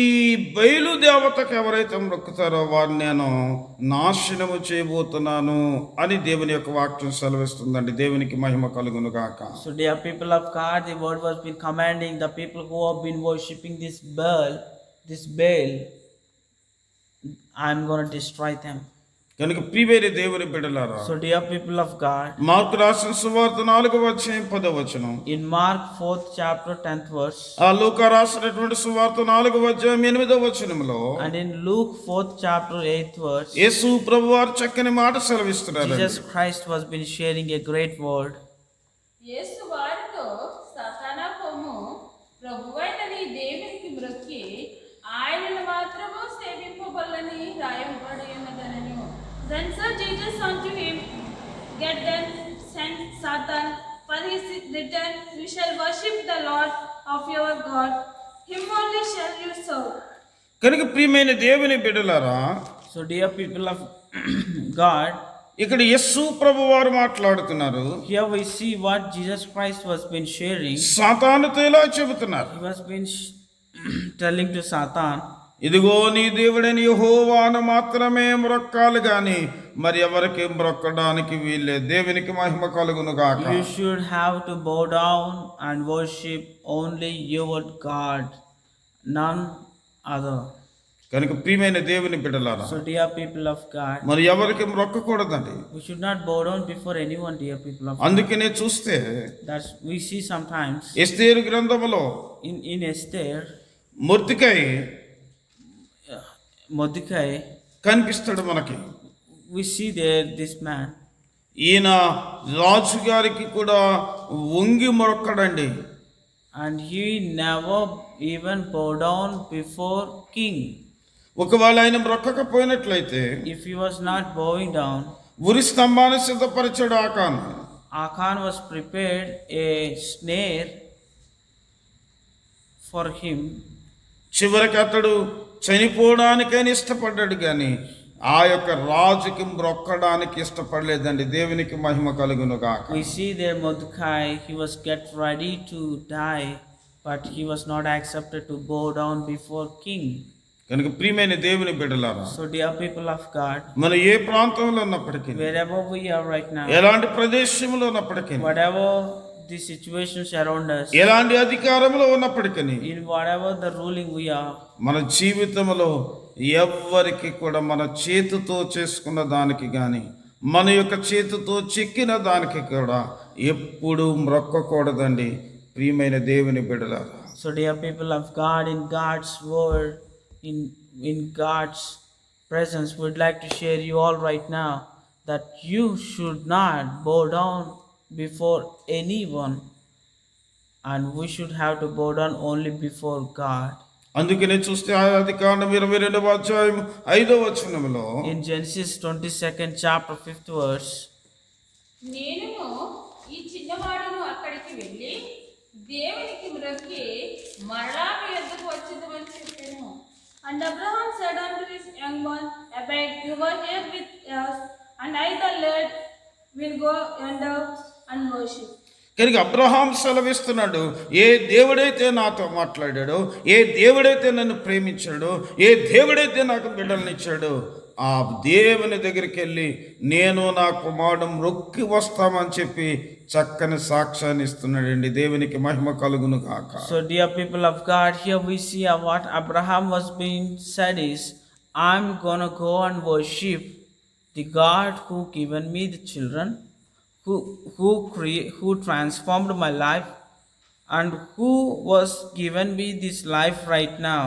బయలుదేవతకు ఎవరైతే మొక్కుతారో వారిని నేను నాశనము చేయబోతున్నాను అని దేవుని యొక్క వాక్యం సెలవిస్తుందండి. దేవునికి మహిమ కలుగును గాక.
So dear people of God, the word was been commanding the people who have been worshipping this Baal, I am going to destroy them.
కనుక ప్రియమైన దేవుని బిడ్డలారా,
So dear people of God,
mark రాసిన సువార్త 4వ అధ్యాయం 10వ వచనం,
in Mark 4th chapter 10th verse,
ఆ లూకా రాసినటువంటి సువార్త 4వ అధ్యాయం 8వ వచనంలో,
and in Luke 4th chapter 8th verse,
యేసు ప్రభువారు చక్కని మాట సెలవిస్తున్నారు.
Jesus Christ was been sharing a great word.
యేసు వారితో, సాతానా పొమ్ము, ప్రభువైన నీ దేవునికి మ్రొక్కి ఆయనను మాత్రము సేవింపబల్లని రాయబడి ఉన్నదనను.
Then said Jesus unto him, Get them sent, Satan, for it is written, You shall worship the Lord of your God, him only shall you serve.
కనుక ప్రియమైన దేవుని బిడ్డలారా,
So dear people of God,
ఇక్కడ యేసు ప్రభువారు మాట్లాడుతున్నారు.
here we see what Jesus Christ was been sharing.
సాతానుతో ఇలా చెబుతున్నారు,
He was been telling to Satan,
ఇదిగో నీ దేవుడైన యెహోవాను మాత్రమే మ్రొక్కాలి గాని మరి ఎవరికి మ్రొక్కడానికి వీల్లే. దేవునికి మహిమ కలుగును గాక.
you should have to bow down and worship only your God, none other.
కనుక ప్రియమైన దేవుని బిడ్డలారా,
So dear people of God,
మరి ఎవరికి మ్రొక్కకూడదండి.
we should not bow down before anyone, dear people of God.
అందుకనే చూస్తే
That's we see sometimes
ఎస్తేరు గ్రంథములో
in Esther, Mordecai,
కనిపిస్తాడు మనకి.
we see there this man,
ఈయన రాజుగారికి కూడా వంగి మొక్కడండి.
and he never even bow down before king.
ఒకవేళ ఆయన మొక్కకపోయినట్లయితే
If he was not bowing down,
ఉరి స్తంభాన్ని సిద్ధపరిచాడు ఆకాను.
Achan was prepared a snare for him.
చివరికి అతడు చనిపోవడానికైనా ఇష్టపడ్డాడు కానీ ఆ యొక్క రాజుకి మ్రొక్కడానికి ఇష్టపడలేదండి. దేవునికి మహిమ కలుగును గాక.
We see there Mordecai, he was get ready to die, but he was not accepted to bow down before king.
కనుక ప్రియమైన దేవుని బిడ్డలారా,
So dear people of God,
మనం ఏ ప్రాంతంలో ఉన్నప్పటికీ,
wherever we are right now,
ఎలాంటి ప్రదేశంలో ఉన్నప్పటికీ,
whatever the situations around us,
ఎలాంటి అధికారంలో ఉన్నప్పటికీ,
in whatever the ruling we are,
మన జీవితంలో ఎవ్వరికి కూడా మన చేతితో చేసుకున్న దానికి కానీ మన యొక్క చేతితో చెక్కిన దానికి కూడా ఎప్పుడు మ్రొక్కకూడదండి ప్రియమైన దేవుని బిడ్డలారా.
So dear people of God, in God's word, in God's presence, we'd like to share you all right now that you should not bow down before anyone, and we should have to bow down only before God.
అందుకనే చూస్తే ఆదికాండం 22వ అధ్యాయం 5వ వచనంలో
In Genesis 22nd chapter 5th verse,
నేనును ఈ చిన్నవాడును అక్కడికి వెళ్ళి దేవునికి మ్రొక్కి మరలా మీ యొద్దకు వచ్చేదమని చెప్పాను.
And Abraham said unto his young one, Abide, you were here with us, and I the Lord will go yonder and worship.
కనుక అబ్రహాం సెలవిస్తున్నాడు, ఏ దేవుడైతే నాతో మాట్లాడాడో, ఏ దేవుడైతే నన్ను ప్రేమించాడో, ఏ దేవుడైతే నాకు బిడ్డలనిచ్చాడో ఆ దేవుని దగ్గరికి వెళ్ళి నేను నా కుమారుడు మ్రొక్కి వస్తామని చెప్పి చక్కని సాక్ష్యాన్ని ఇస్తున్నాడండి. దేవునికి మహిమ కలుగును గాక.
so dear people of God, here we see what Abraham was being said is, I'm gonna go and worship the God who given me the children, who transformed my life, and who was given me this life right now.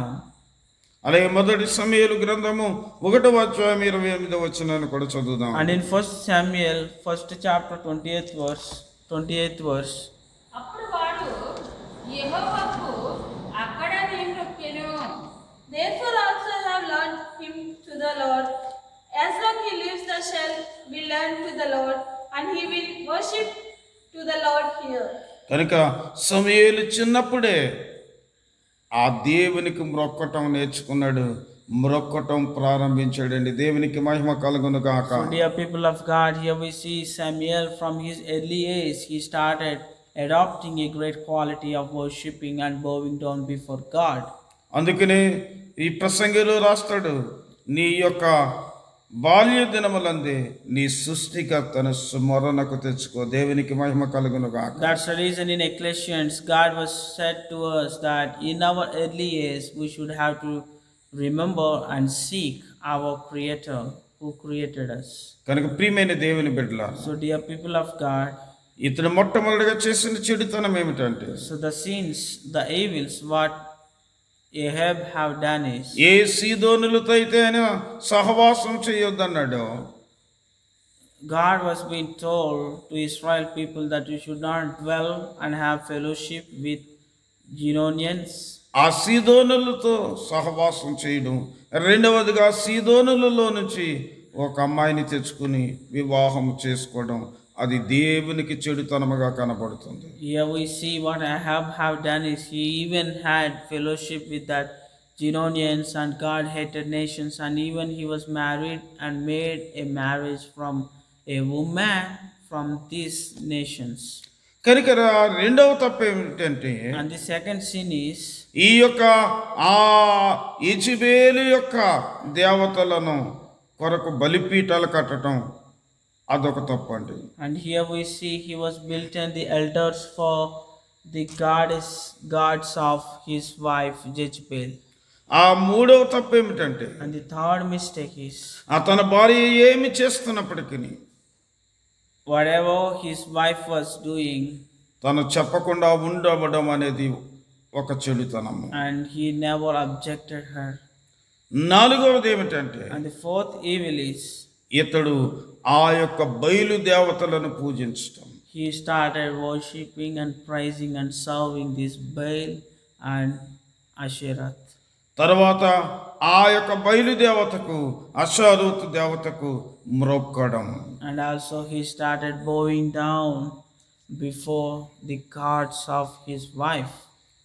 అలాగే మొదటి సమూయేలు గ్రంథము 1వ అధ్యాయం 28వ వచనాన్ని కూడా చదువుదాం.
And in 1 Samuel 1st chapter 28th verse,
అప్పుడు వాడు యెహోవాకు అక్కడ నేను మ్రొక్కెను.
Therefore also I have learned him to the Lord. As long he lives, the shall be learned to the Lord, and he will worship to the Lord here.
కనుక సమూయేలు చిన్నప్పుడే ఆ దేవునికి మ్రొక్కటం నేర్చుకున్నాడు, మ్రొక్కటం ప్రారంభించాడండి. దేవునికి మహిమ కలుగును గాక.
so dear people of God, here we see Samuel from his early age, he started adopting a great quality of worshipping and bowing down before God.
అందుకనే ఈ ప్రసంగిలో రాస్తాడు, నీ యొక్క బాల్య దినములందే నీ సృష్టికర్తను స్మరణకు తెచ్చుకో. దేవునికి మహిమ కలుగును గాక.
That's the reason in Ecclesiastes God was said to us that in our early years we should have to remember and seek our Creator who created us.
కనుక ప్రియమైన దేవుని బిడ్డలారా,
So dear people of God,
ఇతను మొట్టమొదటిగా చేసిన చెడుతనం ఏమిటంటే,
so the sins, the evils what Ahab have done is,
ఏ సీదోనులతో అయితే ఆయన సహవాసం చేయొద్దన్నాడో,
God was being told to Israel people that you should not dwell and have fellowship with Genonians.
ఆ సీదోనులతో సహవాసం చేయడం, రెండవదిగా సీదోనులలో నుంచి ఒక అమ్మాయిని తెచ్చుకుని వివాహం చేసుకోవడం, అది దేవునికి చెడుతనముగా కనబడుతుంది.
Here we see what Ahab have done is he even had fellowship with that Genonians and God hated nations, and even he was married and made a marriage from a woman from these nations.
కనుక రెండవ తప్పు ఏమిటంటే,
And the second sin is,
ఈ యొక్క ఆ ఇజబేలు యొక్క దేవతలను కొరకు బలిపీఠాలు కట్టడం అదొక తప్పు అండి.
and here we see he was built in the altars for the gods of his wife Jezebel.
ఆ మూడవ తప్పు ఏమిటంటే,
And the third mistake is,
తన భార్య ఏమి చేస్తున్నప్పటికీ
whatever his wife was doing,
తను చెప్పకుండా ఉండవడం అనేది ఒక చెడుతనము.
and he never objected her.
నాలుగవది ఏమిటంటే,
And the fourth evil is,
ఇతడు ఆ యొక్క బయలు దేవతలను పూజించటం.
he started worshipping and praising and serving this Baal and Asherah.
తర్వాత ఆ యొక్క బయలుదేవతకు అషారూత్ దేవతకు మ్రొక్కడం.
And also he started bowing down before the gods of his wife.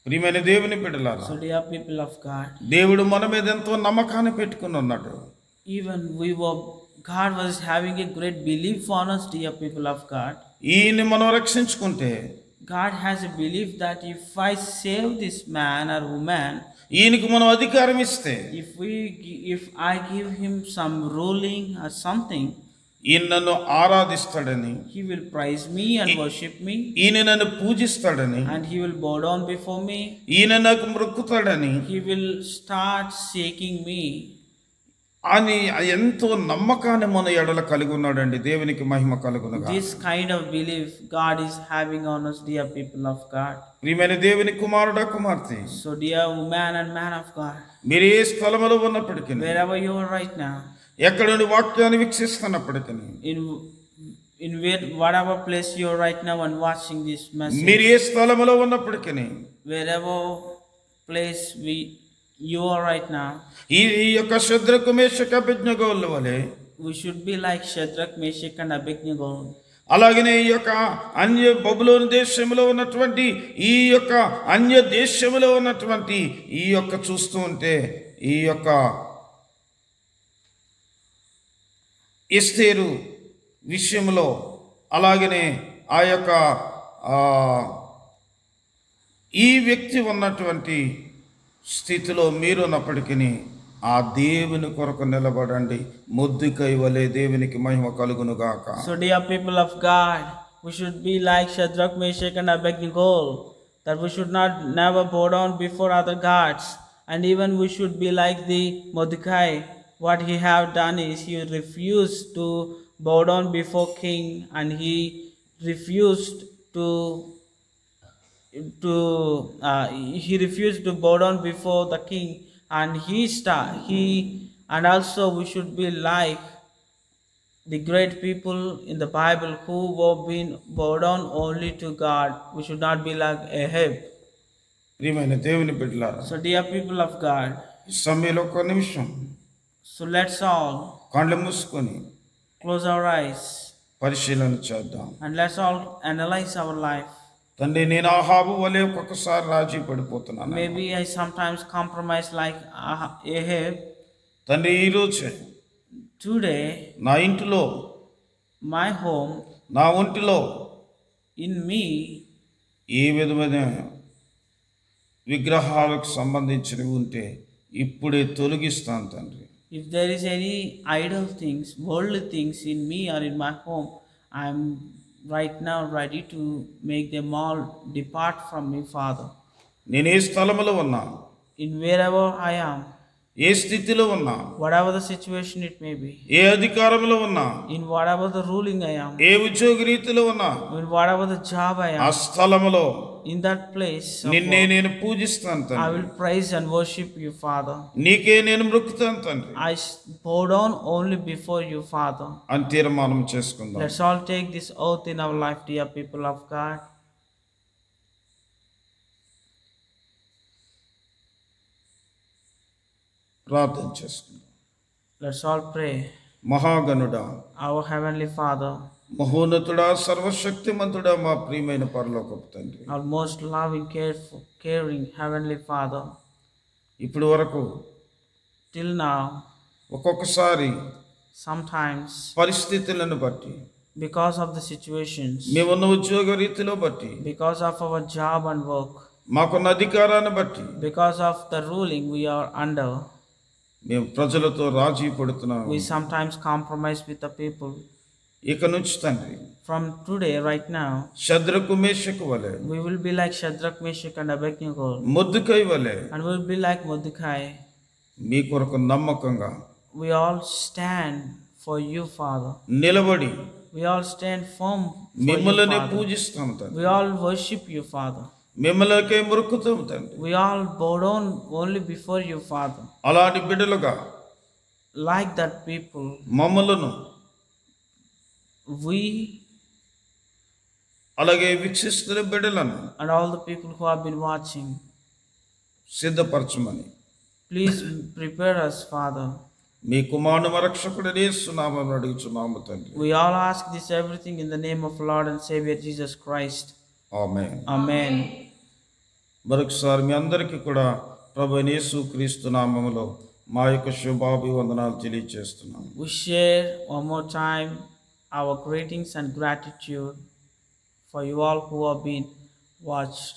ప్రియమైన దేవుని బిడ్డలారా,
So dear people of God,
దేవుడు మన మీద ఎంతో నమ్మకాన్ని పెట్టుకుని ఉన్నాడు.
even God was having a great belief on us, dear people of God.
ఈయన్ని మనం రక్షించుకుంటే,
God has a belief that if I save this man or woman,
ఈయనకి మనం అధికారం ఇస్తే,
if I give him some ruling or something,
ఈయన నన్ను ఆరాధిస్తాడని,
he will praise me and worship me,
ఈయన నన్ను పూజిస్తాడని,
and he will bow down before me,
ఈయన నాకు మ్రొక్కుతాడని,
he will start seeking me.
అని ఎంతో నమ్మకాన్ని మన ఎడల కలిగి ఉన్నాడండి. దేవునికి మహిమ కలుగునుగా.
This kind of belief God is having on us, dear people of God.
ప్రియమైన దేవుని కుమారుడా కుమార్తె,
So dear woman and man of God,
మీరు ఏ స్థలములో ఉన్నప్పటికీ,
wherever you are right now,
ఎక్కడ నుండి వాక్యాన్ని వీక్షిస్తున్నప్పటికీ,
in whatever place you are right now and watching this message,
మీరు ఏ స్థలములో ఉన్నప్పటికీ,
wherever place you are right now,
ఈ యొక్క శద్రకు మేషక అబేద్నెగోల వలె
we should be like Shadrach, Meshach and Abednego.
అలాగనే ఈ యొక్క అన్య బబులోను దేశంలో ఉన్నటువంటి ఈ యొక్క అన్య దేశంలో ఉన్నటువంటి ఈ యొక్క చూస్తూ ఉంటే ఈ యొక్క ఎస్తేరు విషయంలో అలాగనే ఆ యొక్క ఈ వ్యక్తి ఉన్నటువంటి స్థితిలో మీరున్నప్పటికీ ఆ దేవుని కొరకు నిలబడండి. మొద్దుకై వలె దేవునికి మహిమ కలుగునుగాక.
So dear people of God, we should be like Shadrach, Meshach and Abednego, that we should not never bow down before other gods, and even we should be like the Mordecai. What he have done is he refused to bow down before king, and he refused to bow down before the king, and and also we should be like the great people in the Bible who were being bowed down only to God. We should not be like Ahab.
ప్రియమైన దేవుని బిడ్డలారా,
So dear people of God,
ఈ సమయంలో ఒక నిమిషం
so let's all
కళ్ళు మూసుకొని
close our eyes
పరిశీలన చేద్దాం.
and let's all analyze our life.
తండ్రి, నేను ఆహాబు వలె ఒక్కొక్కసారి రాజీ పడిపోతున్నాను.
Maybe I sometimes compromise like Ahab.
తండ్రి, ఈరోజే
Today,
నా ఇంటిలో,
my home,
నా ఒంటిలో
in me,
ఏ విధమైన విగ్రహాలకు సంబంధించినవి ఉంటే ఇప్పుడే తొలగిస్తాను తండ్రి.
if there is any idle things, worldly things in me or in my home, I am right now ready to make them all depart from me, Father.
నేను ఏ స్థలములో ఉన్నా,
In wherever I am,
ఏ స్థితిలో ఉన్నా,
whatever the situation it may be,
ఏ అధికారంలో ఉన్నా,
in whatever the ruling I am,
ఏ ఉద్యోగ రీతిలో ఉన్నా,
in whatever the job I
ఆ
am,
స్థలములో
in that place of
నిన్నే
work,
నేను పూజిస్తాను
I
తండ్రి.
will praise and worship you, Father.
నీకే నేను మొక్కుతాను తండ్రి
I bow down only before you, Father.
అని తీర్మానం చేసుకుందాం.
Let's all take this oath in our life, dear people of God.
ప్రార్థన చేసుకుందాం.
Let's all pray.
మహాగణుడా,
Our Heavenly Father,
మహోన్నతుడా, సర్వశక్తిమంతుడా, మా ప్రియమైన పరలోకపు తండ్రి,
our most loving, caring Heavenly Father,
ఇప్పటి వరకు
till now,
ఒక్కొక్కసారి
sometimes
పరిస్థితులను బట్టి,
because of the situations,
మేమున్న ఉద్యోగ రీతిలో బట్టి,
because of our job and work,
మాకున్న అధికారాన్ని బట్టి
because of the ruling we are under,
మేము ప్రజలతో రాజీ పడుతున్నాము.
we sometimes compromise with the people.
ఇక నుంచి తండ్రి,
From today, right now,
శద్రకు మేషకు వలె,
we will be like Shadrach, Meshach and Abednego,
మొద్దుకై వలె
and we will be like Mordecai.
మీ కొరకు నమ్మకంగా
We all stand for you, Father.
నిలబడి
We all stand firm for you,
మిమ్మల్ని
Father.
పూజిస్తాము తండ్రి.
We all worship you, Father.
మిమ్మల్నికే మొక్కుతాము తండ్రి.
We all bow down only before you, Father.
అలాంటి బిడ్డలుగా
Like that people,
మమ్మలను
we
అలాగే వీక్షిస్తున్న బిడ్డలను
and all the people who have been watching,
సిద్ధపరచమని
please prepare us, Father.
మీ కుమారుని రక్షకుడు యేసు నామమున అడుగుచున్నాము తండ్రి.
We all ask this everything in the name of Lord and Savior Jesus Christ.
Amen.
Amen.
మరొకసారి మీ అందరికీ కూడా ప్రభువైన యేసు క్రీస్తు నామములో మా యొక్క శుభాభివందనాలు తెలియజేస్తున్నాము.
We share one more time our greetings and gratitude for you all who have been watched.